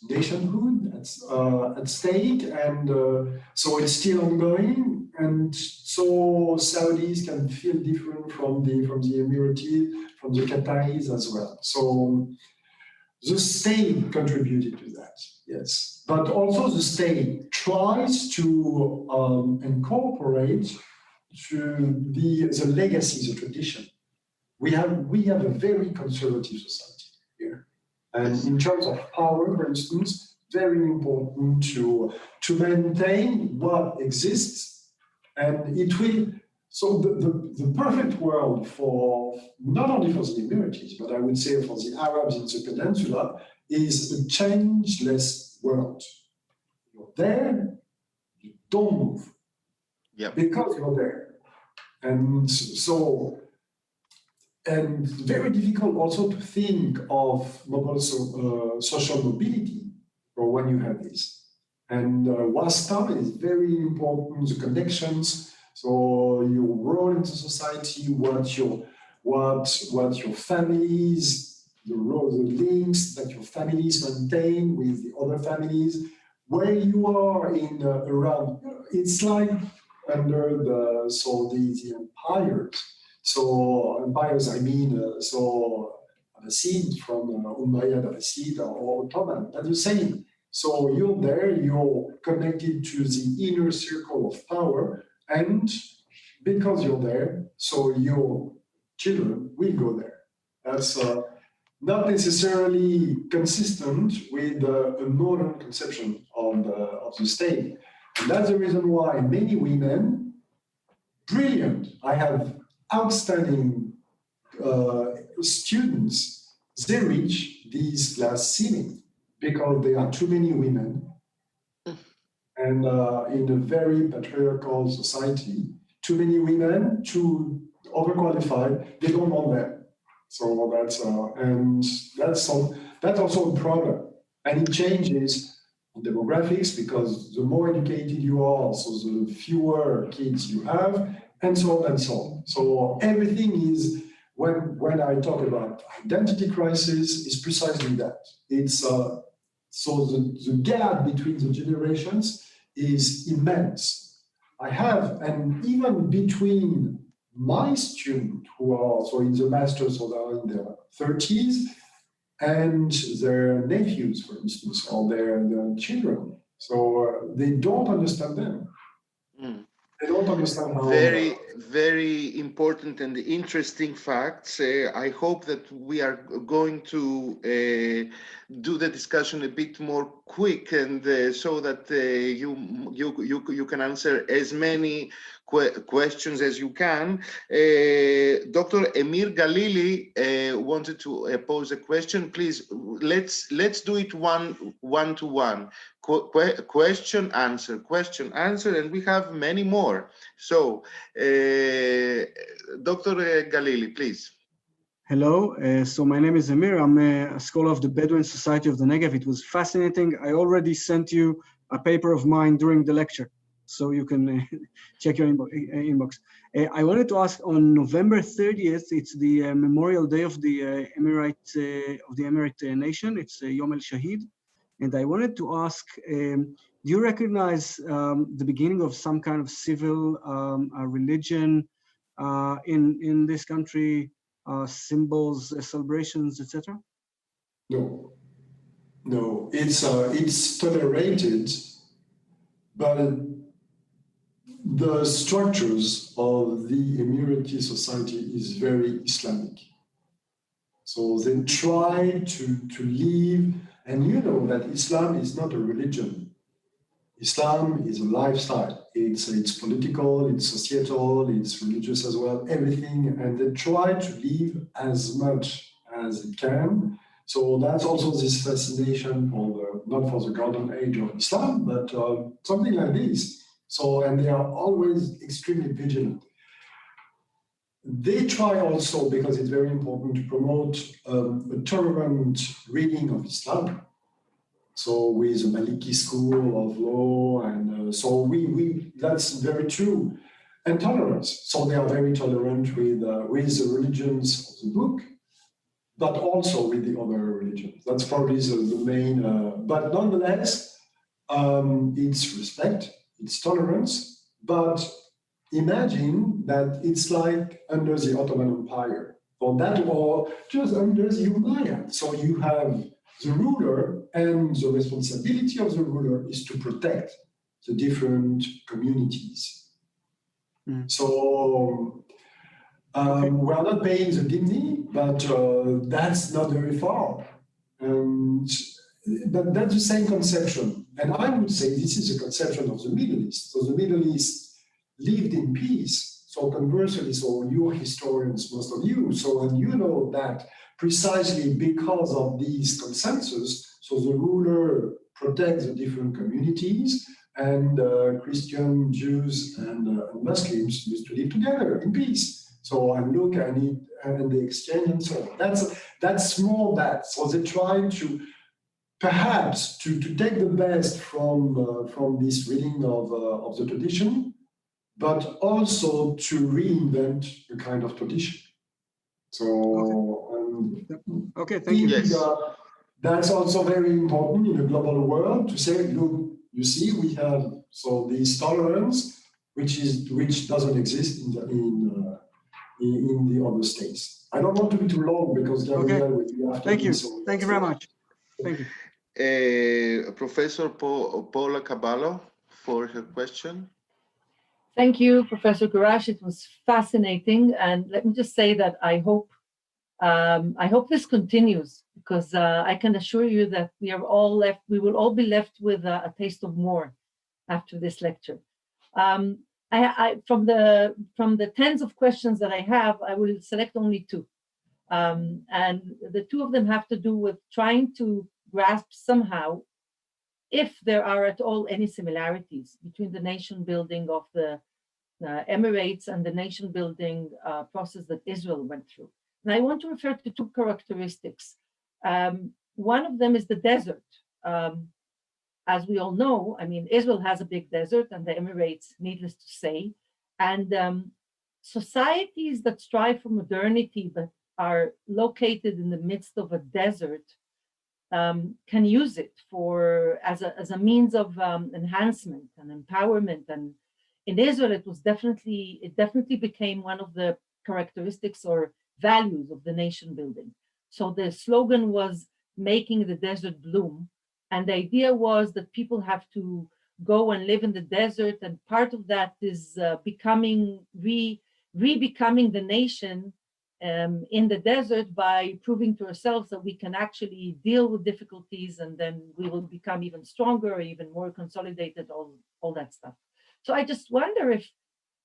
nationhood at stake, and so it's still ongoing. And so Saudis can feel different from the Emiratis, from the Qataris as well. So The state contributed to that, yes. But also the state tries to incorporate to the legacy, the tradition. We have a very conservative society here. And in terms of power, for instance, very important to maintain what exists. And it will, so the perfect world for, not only for the Emiratis, but I would say for the Arabs in the Peninsula, is a changeless world. You're there, you don't move. Yeah. Because you're there. And so, and very difficult also to think of social mobility for when you have this. And wasta is very important, the connections, so your role in the society, what your families, the links that your families maintain with the other families, where you are in around, it's like under the empires. So empires, I mean, so Abbasid from Umayyad Abbasid or Ottoman, that's the same. So you're there, you're connected to the inner circle of power, and because you're there, so your children will go there. That's not necessarily consistent with a modern conception of the state. And that's the reason why many women, brilliant, I have outstanding students, they reach this glass ceiling because there are too many women. And in a very patriarchal society, too many women, too overqualified, they don't want them. So that's also a problem. And it changes demographics because the more educated you are, so the fewer kids you have, and so on and so on. So everything is, when I talk about identity crisis, is precisely that. It's so the gap between the generations is immense. I have, and even between my students who are so in the masters or they are in their 30s and their nephews, for instance, or their children. So they don't understand them. They don't understand how. Very, very important and interesting facts. I hope that we are going to do the discussion a bit more quick, and so that you can answer as many questions as you can. Dr. Emir Galili wanted to pose a question. Please, let's do it one to one. Question answer, and we have many more. So, Dr. Galili, please. Hello, so my name is Amir. I'm a scholar of the Bedouin Society of the Negev. It was fascinating. I already sent you a paper of mine during the lecture, so you can check your inbox. I wanted to ask, on November 30th, it's the Memorial Day of the Emirate nation. It's Yom El Shahid. And I wanted to ask, do you recognize the beginning of some kind of civil religion in this country, symbols, celebrations, etc.? No, it's tolerated, but the structures of the Emirati society is very Islamic. So they try to live. And you know that Islam is not a religion. Islam is a lifestyle. It's political, it's societal, it's religious as well, everything. And they try to live as much as it can. So that's also this fascination for not for the golden age of Islam, but something like this. So, and they are always extremely vigilant. They try also, because it's very important, to promote a tolerant reading of Islam. So with the Maliki school of law, and so that's very true. And tolerance. So they are very tolerant with the religions of the book, but also with the other religions. That's probably the main, but nonetheless, it's respect, it's tolerance, but imagine that it's like under the Ottoman Empire, or that, or just under the Umayyad. So you have the ruler, and the responsibility of the ruler is to protect the different communities. So we are not paying the dimny, but that's not very far. But that's the same conception. And I would say this is the conception of the Middle East. So the Middle East lived in peace. So conversely, so you're historians, most of you, so and you know that precisely because of these consensus, so the ruler protects the different communities, and Christian, Jews, and Muslims used to live together in peace. So and look, and they exchange and so on. That's more that. So they try to perhaps to take the best from this reading of the tradition, but also to reinvent a kind of tradition. So okay, thank you. Yes. That's also very important in a global world to say, look, you see, we have so this tolerance, which doesn't exist in the other states. I don't want to be too long because Gabriel will be after Thank me, you. so Thank you very much. Thank you. Professor Paula Caballo for her question. Thank you, Professor Guerraiche. It was fascinating. And let me just say that I hope this continues, because I can assure you that we will all be left with a taste of more after this lecture. From the tens of questions that I have, I will select only two. And the two of them have to do with trying to grasp somehow if there are at all any similarities between the nation building of the Emirates and the nation building process that Israel went through. And I want to refer to two characteristics. One of them is the desert. As we all know, I mean, Israel has a big desert, and the Emirates, needless to say. And societies that strive for modernity but are located in the midst of a desert can use it as a means of enhancement and empowerment. And in Israel, it definitely became one of the characteristics or values of the nation building. So the slogan was making the desert bloom. And the idea was that people have to go and live in the desert. And part of that is re-becoming the nation in the desert by proving to ourselves that we can actually deal with difficulties, and then we will become even stronger, even more consolidated, all that stuff. So I just wonder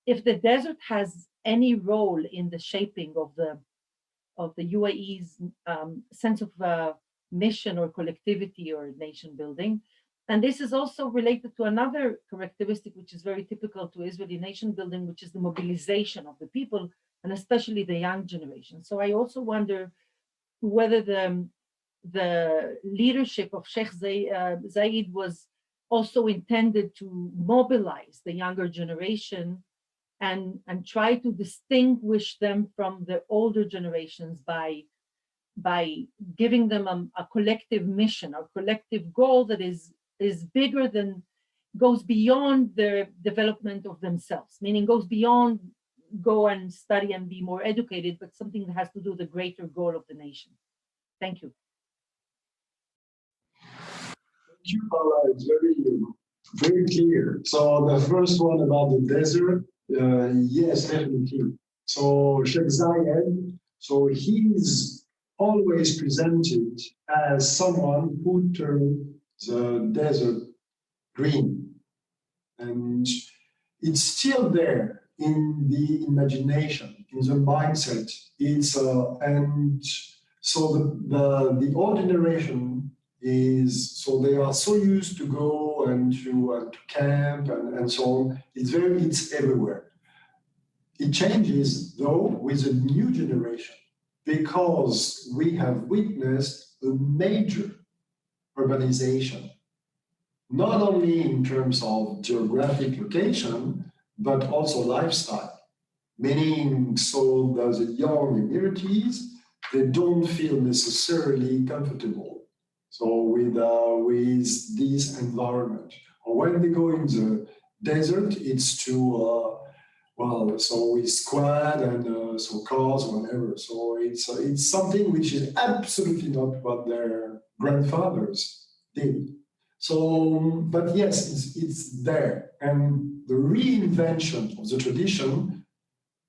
if the desert has any role in the shaping of the UAE's sense of mission or collectivity or nation building. And this is also related to another characteristic which is very typical to Israeli nation building, which is the mobilization of the people, and especially the young generation. So I also wonder whether the leadership of Sheikh Zayed was also intended to mobilize the younger generation and try to distinguish them from the older generations by giving them a collective mission or collective goal that is bigger than, goes beyond their development of themselves, meaning goes beyond go and study and be more educated, but something that has to do with the greater goal of the nation. Thank you. Thank you, Paula. It's very clear. So the first one about the desert, yes, definitely. So Sheikh Zayed, so he's always presented as someone who turned the desert green. And it's still there in the imagination, in the mindset. It's and so the old generation is, so they are so used to go and to camp and so on. It's everywhere. It changes though with the new generation, because we have witnessed a major urbanization, not only in terms of geographic location, but also lifestyle. Meaning, so the young Emiratis, they don't feel necessarily comfortable. So with this environment, or when they go in the desert, it's to so with squad and so cars or whatever. So it's something which is absolutely not what grandfathers did. So, but yes, it's there. And the reinvention of the tradition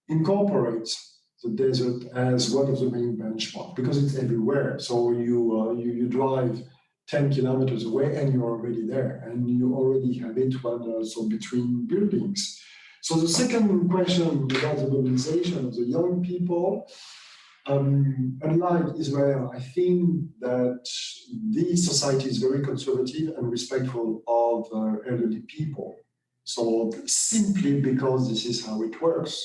incorporates the desert as one of the main benchmarks because it's everywhere. So you drive 10 kilometers away and you're already there, and you already have it so between buildings. So the second question about the mobilization of the young people, unlike Israel, I think that this society is very conservative and respectful of elderly people. So simply because this is how it works,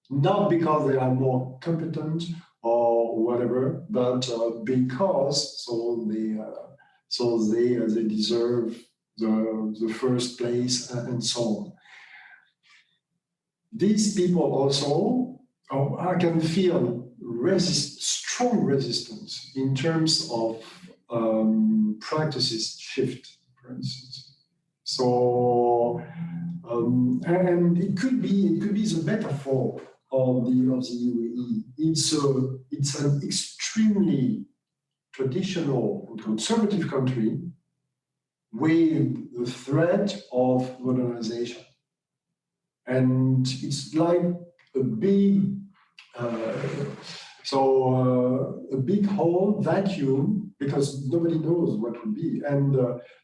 not because they are more competent or whatever, but because they deserve the first place and so on. These people also, I can feel strong resistance in terms of practices shift, for instance. So, and it could be the metaphor of the UAE. It's an extremely traditional and conservative country with the threat of modernization. And it's like a big, a big hole, vacuum, because nobody knows what will be. And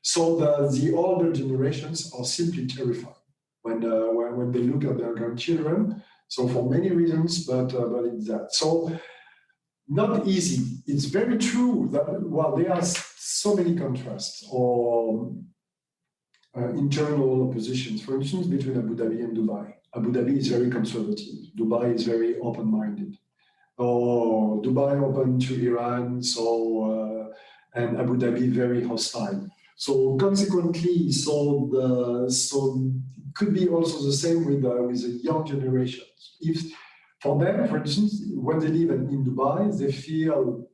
so the older generations are simply terrified when they look at their grandchildren. So for many reasons, but it's that. So not easy. It's very true that, well, there are so many contrasts or internal oppositions, for instance, between Abu Dhabi and Dubai. Abu Dhabi is very conservative. Dubai is very open-minded. Or Dubai open to Iran, and Abu Dhabi very hostile. So consequently, it could be also the same with the young generations. If for them, for instance, when they live in Dubai, they feel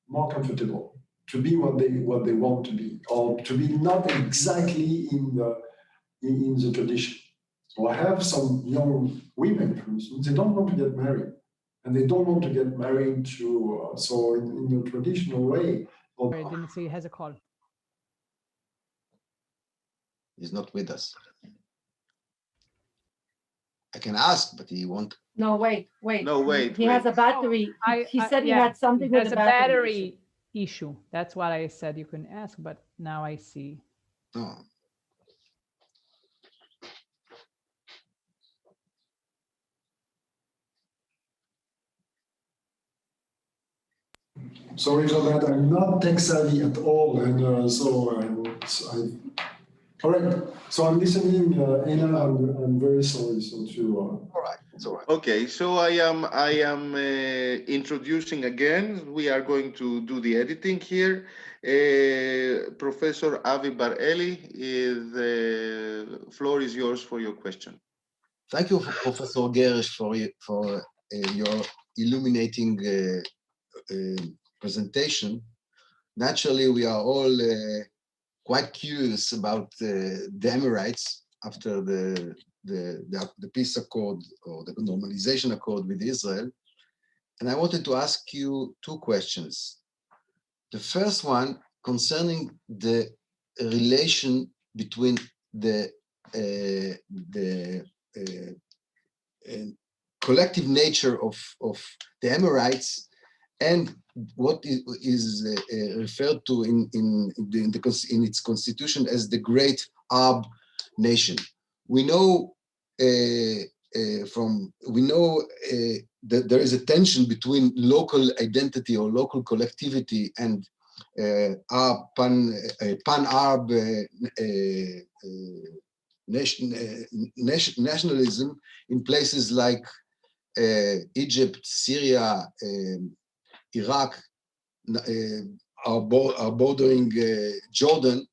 more comfortable to be what they want to be, or to be not exactly in the tradition. So I have some young women, for instance, they don't want to get married, and they don't want to get married to in the traditional way. I didn't see he has a call. He's not with us. I can ask, but he won't. No, wait. No, wait. He has a battery. He said he had something with There's a a battery issue. That's what I said you can ask, but now I see. No. Sorry for that. I'm not tech savvy at all, and correct. So I'm listening, Ena. I'm very sorry. All right, it's all right. Okay, so I am introducing again. We are going to do the editing here. Professor Avi Bar-Eli, the floor is yours for your question. Thank you, Professor Guerraiche, for your illuminating presentation. Naturally, we are all quite curious about the Emirates after the peace accord or the normalization accord with Israel. And I wanted to ask you two questions. The first one concerning the relation between the collective nature of the Emirates and what is referred to in its constitution as the Great Arab Nation. We know that there is a tension between local identity or local collectivity and pan-Arab nationalism in places like Egypt, Syria, Iraq, are bordering Jordan.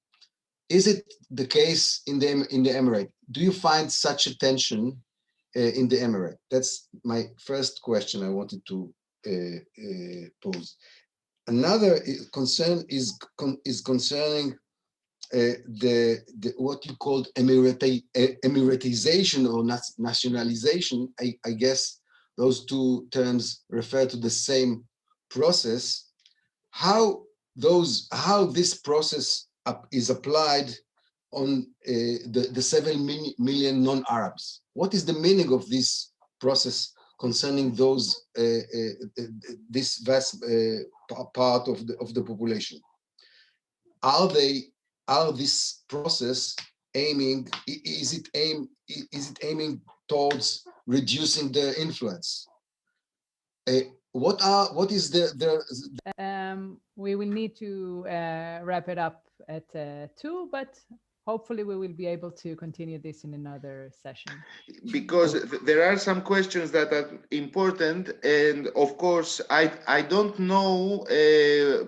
Is it the case in the Emirate? Do you find such a tension in the Emirate? That's my first question I wanted to pose. Another concern is concerning what you called emiratization or nationalization. I guess those two terms refer to the same process. How how this process is applied on the 7 million non-Arabs. What is the meaning of this process concerning those this vast part of the population? Are this process aiming? Is it aiming towards reducing their influence? What is we will need to wrap it up at 2, but hopefully we will be able to continue this in another session. Because there are some questions that are important, and of course I don't know,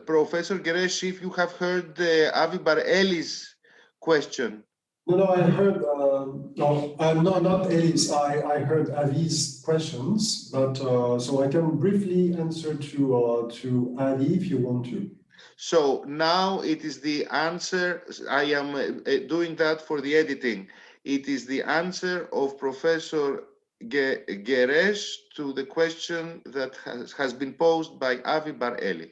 Professor Guerraiche, if you have heard Avi Bar-Eli's question. No, I heard, no, not Ellis, I heard Avi's questions, but so I can briefly answer to Avi if you want to. So now it is the answer, I am doing that for the editing. It is the answer of Professor Guerraiche to the question that has been posed by Avi Bar-Eli.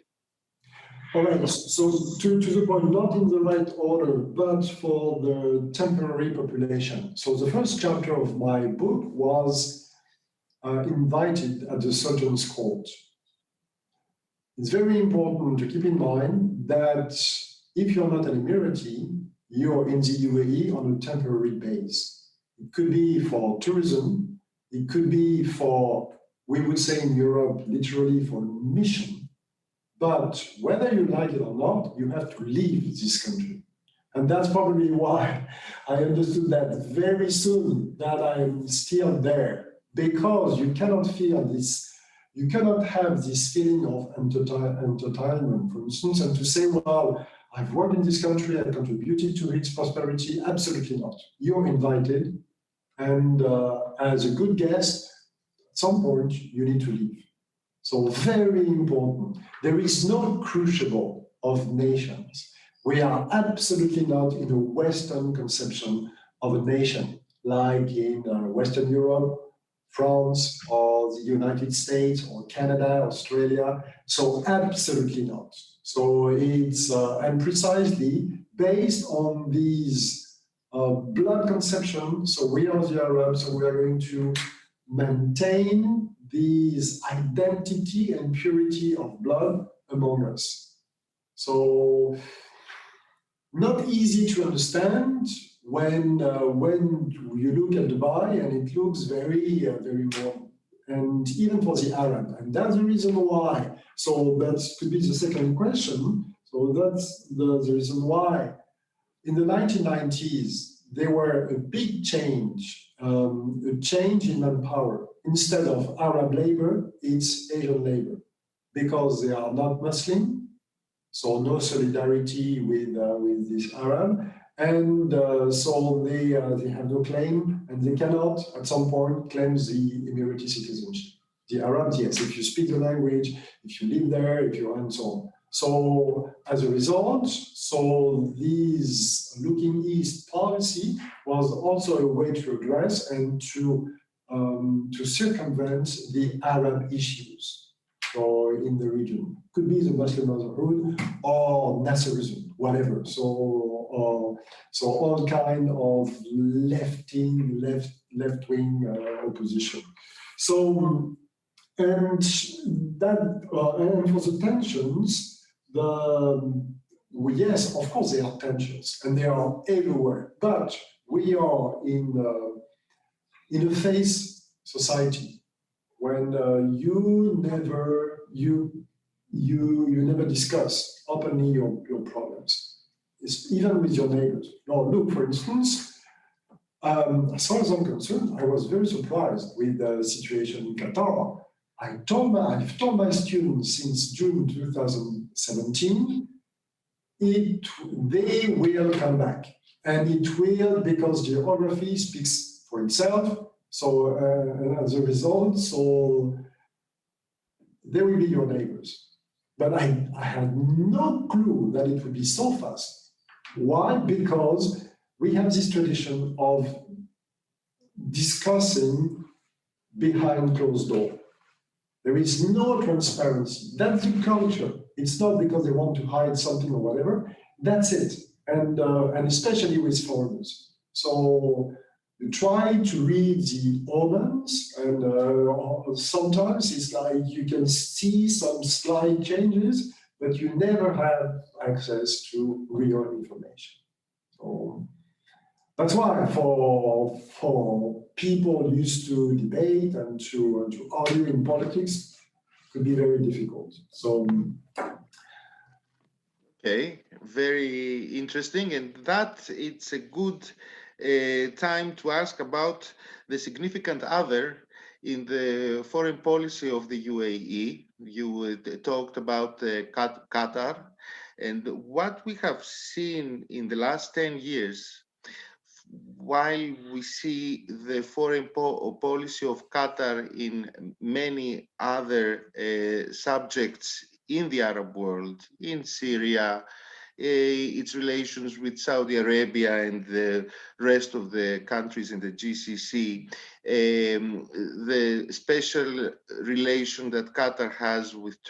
All right, so to the point, not in the right order, but for the temporary population. So the first chapter of my book was invited at the Sultan's court. It's very important to keep in mind that if you're not an Emirati, you're in the UAE on a temporary base. It could be for tourism, it could be for, we would say in Europe, literally for mission. But whether you like it or not, you have to leave this country. And that's probably why I understood that very soon that I'm still there, because you cannot feel this, you cannot have this feeling of entitlement, for instance, and to say, well, I've worked in this country, I contributed to its prosperity. Absolutely not. You're invited, and as a good guest, at some point, you need to leave. So very important. There is no crucible of nations. We are absolutely not in a Western conception of a nation, like in Western Europe, France, or the United States, or Canada, Australia. So absolutely not. So it's, and precisely based on these blood conception, so we are the Arabs, so we are going to maintain this identity and purity of blood among us. So not easy to understand when you look at Dubai, and it looks very, very warm. And even for the Arab, and that's the reason why. So that could be the second question. So that's the reason why. In the 1990s, there were a big change, a change in manpower. Instead of Arab labor, it's Asian labor, because they are not Muslim, so no solidarity with this Arab, and so they have no claim, and they cannot, at some point, claim the Emirati citizenship. The Arabs, yes, if you speak the language, if you live there, if you and so on. So as a result, so this looking east policy was also a way to address and to circumvent the Arab issues or in the region. Could be the Muslim Brotherhood or Nasserism, whatever. So all kind of left-wing opposition. So and that and for the tensions. Yes, of course, there are tensions, and they are everywhere. But we are in a phase society when you never discuss openly your problems, it's even with your neighbors. Now, look, for instance, as far as I'm concerned, I was very surprised with the situation in Qatar. I've told my students since June 2017, they will come back. And it will, because geography speaks for itself. So as a result, so they will be your neighbors. But I had no clue that it would be so fast. Why? Because we have this tradition of discussing behind closed doors. There is no transparency. That's the culture. It's not because they want to hide something or whatever. That's it. And especially with foreigners. So you try to read the omens, and sometimes it's like you can see some slight changes, but you never have access to real information. So that's why for people used to debate and to argue in politics, it could be very difficult. So. Okay, very interesting, and that it's a good time to ask about the significant other in the foreign policy of the UAE. You talked about Qatar, and what we have seen in the last 10 years, while we see the foreign policy of Qatar in many other subjects in the Arab world, in Syria, its relations with Saudi Arabia and the rest of the countries in the GCC, the special relation that Qatar has with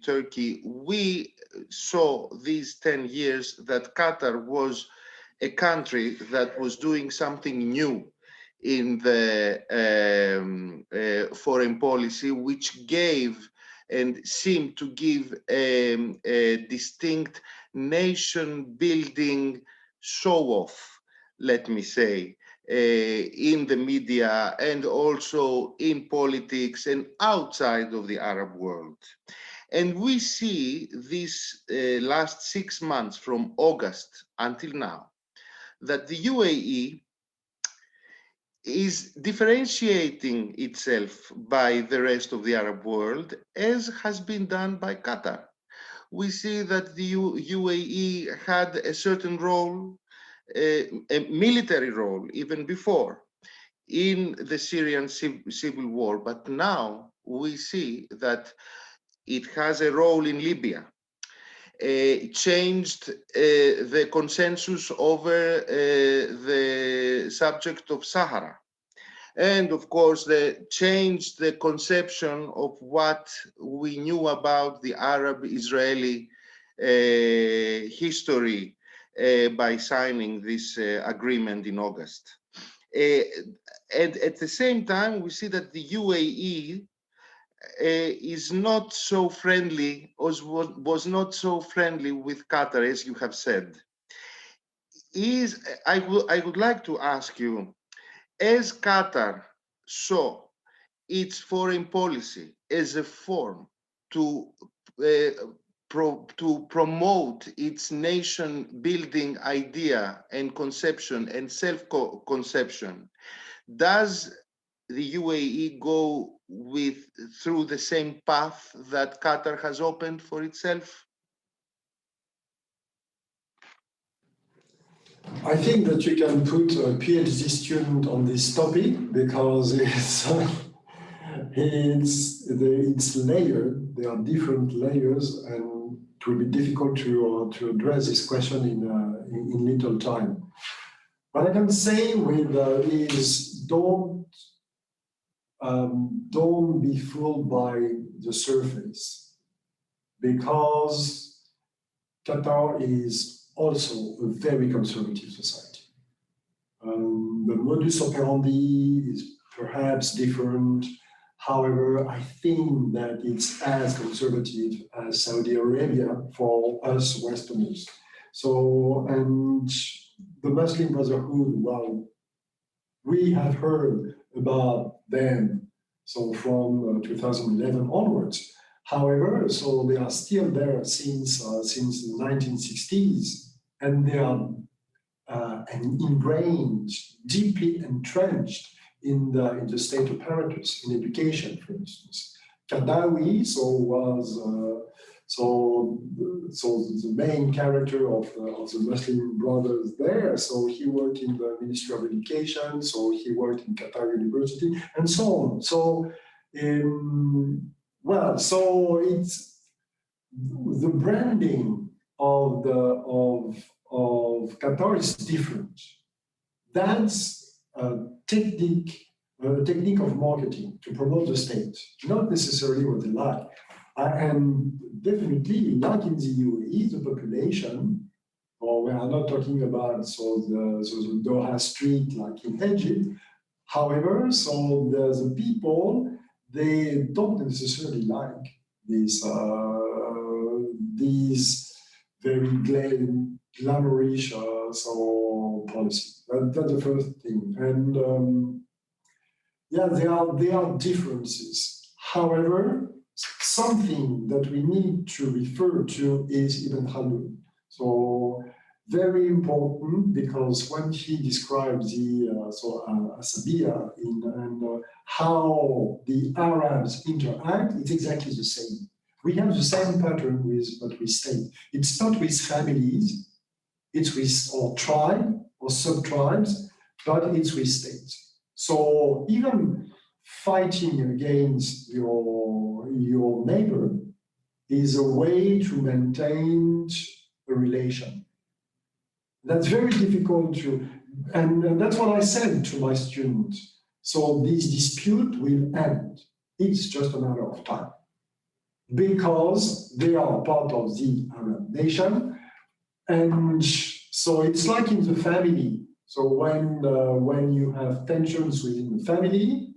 Turkey. We saw these 10 years that Qatar was a country that was doing something new in the foreign policy, which gave and seemed to give a distinct nation-building show-off, let me say, in the media and also in politics and outside of the Arab world. And we see this last 6 months from August until now, that the UAE is differentiating itself by the rest of the Arab world, as has been done by Qatar. We see that the UAE had a certain role, a military role, even before, in the Syrian civil war. But now we see that it has a role in Libya. Changed the consensus over the subject of Sahara. And of course, they changed the conception of what we knew about the Arab-Israeli history by signing this agreement in August. And at the same time, we see that the UAE is not so friendly, or was not so friendly with Qatar, as you have said. I would like to ask you, as Qatar saw its foreign policy as a form to promote its nation-building idea and conception and self-conception, does the UAE go through the same path that Qatar has opened for itself? I think that you can put a PhD student on this topic because it's layered. There are different layers, and it will be difficult to address this question in little time. What I can say is don't be fooled by the surface, because Qatar is also a very conservative society. The modus operandi is perhaps different. However, I think that it's as conservative as Saudi Arabia for us Westerners. So, and the Muslim Brotherhood, well, we have heard about them, so from 2011 onwards. However, so they are still there since the 1960s, and they are ingrained, deeply entrenched in the state apparatus, in education, for instance. Qaddawi was the main character of the Muslim Brothers there. So he worked in the Ministry of Education, so he worked in Qatar University, and so on. So. Well, so it's the branding of Qatar is different. That's a technique a technique of marketing to promote the state, not necessarily what they like. And definitely, like in the UAE, the population, or we are not talking about the Doha Street like in Egypt. However, the people, they don't necessarily like these very glamorous policy. That's the first thing. And yeah, there are differences. However, something that we need to refer to is Ibn Khaldun. So very important, because when he describes the Asabiyya and how the Arabs interact, it's exactly the same. We have the same pattern with what we state. It's not with families, it's with or tribe or sub-tribes, but it's with states. So even fighting against your neighbor is a way to maintain a relation. That's very difficult to, and that's what I said to my students. So this dispute will end. It's just a matter of time, because they are part of the Arab nation. And so it's like in the family. So when you have tensions within the family,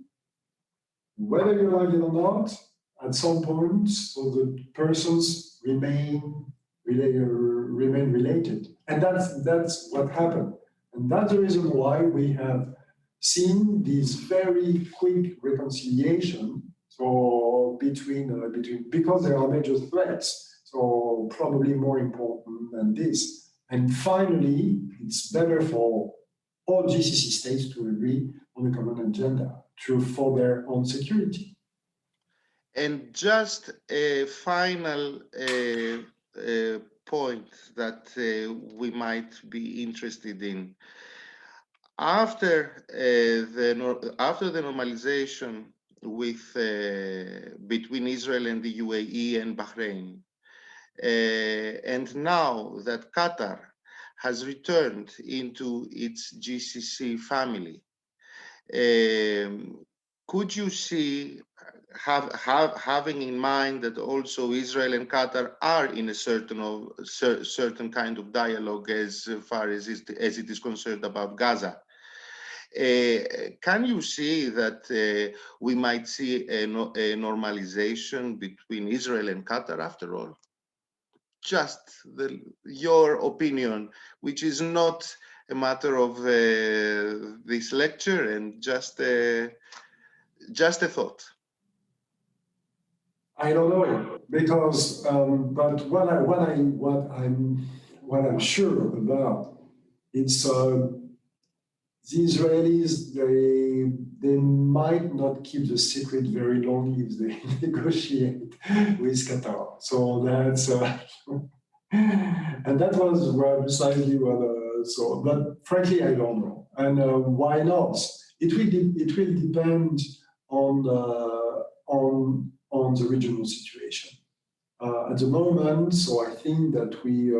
whether you like it or not, at some point, so the persons remain related. And that's what happened. And that's the reason why we have seen this very quick reconciliation. So because there are major threats, so probably more important than this. And finally, it's better for all GCC states to agree on a common agenda for their own security. And just a final point that we might be interested in. After the normalization between Israel and the UAE and Bahrain, and now that Qatar has returned into its GCC family, could you see, having in mind that also Israel and Qatar are in a certain kind of dialogue as far as it is concerned about Gaza, can you see that we might see a normalization between Israel and Qatar after all? Just your opinion, which is not a matter of this lecture, and just a thought. I don't know, because but what I'm sure about, it's the Israelis, they might not keep the secret very long if they negotiate with Qatar. So that's and that was precisely what. But frankly, I don't know. And why not? It will depend on the regional situation. At the moment, so I think that we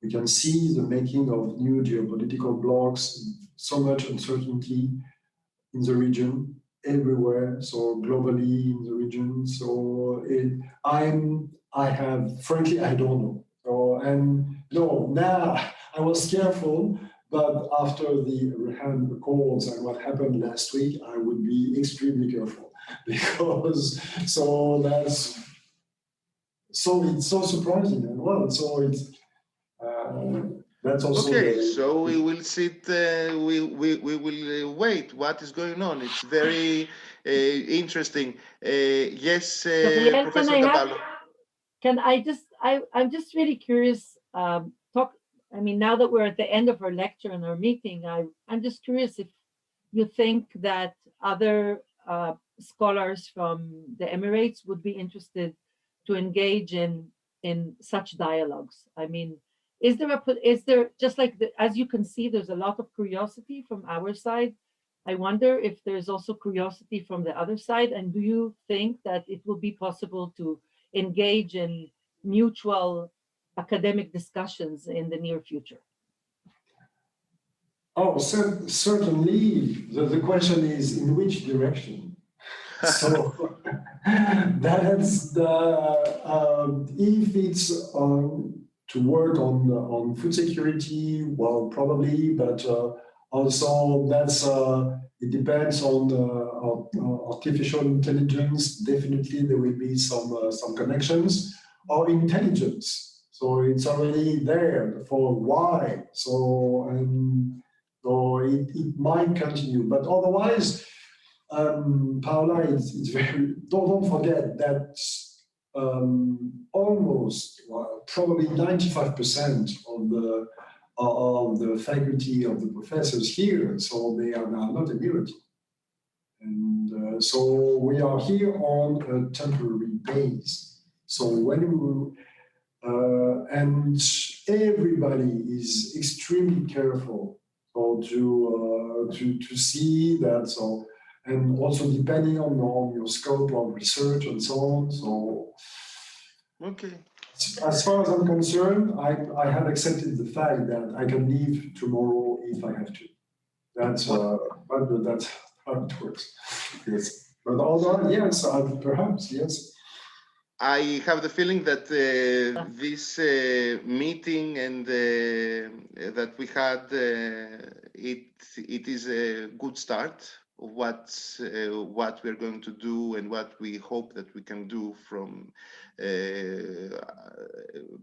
can see the making of new geopolitical blocks, so much uncertainty in the region, everywhere, so globally in the region. So frankly, I don't know. So, and no, now I was careful, but after the Abraham Accords and what happened last week, I would be extremely careful, because it's so surprising and well, so it's that's also okay. So we will sit. We will wait. What is going on? It's very interesting. Yes, Professor Caballo. I'm just really curious. I mean, now that we're at the end of our lecture and our meeting, I'm just curious if you think that other scholars from the Emirates would be interested to engage in such dialogues. I mean, is there just like as you can see, there's a lot of curiosity from our side. I wonder if there's also curiosity from the other side, and do you think that it will be possible to engage in mutual academic discussions in the near future? Oh, certainly. The question is in which direction? So that's the if it's to work on food security, well, probably, but also that's it depends on artificial intelligence. Definitely, there will be some connections or intelligence. So it's already there for why. So so it might continue, but otherwise. Paula, it's very, don't forget that almost, well, probably 95% of the faculty of the professors here, so they are not Emirati. And so we are here on a temporary base. So when we, and everybody is extremely careful so to see that, so, and also depending on your scope of research and so on. So, okay. As far as I'm concerned, I have accepted the fact that I can leave tomorrow if I have to. That's that's how it works. Yes, but although yes, perhaps yes. I have the feeling that this meeting and that we had, it is a good start of what we're going to do and what we hope that we can do from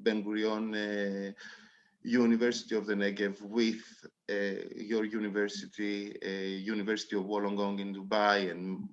Ben-Gurion University of the Negev with your university, University of Wollongong in Dubai, and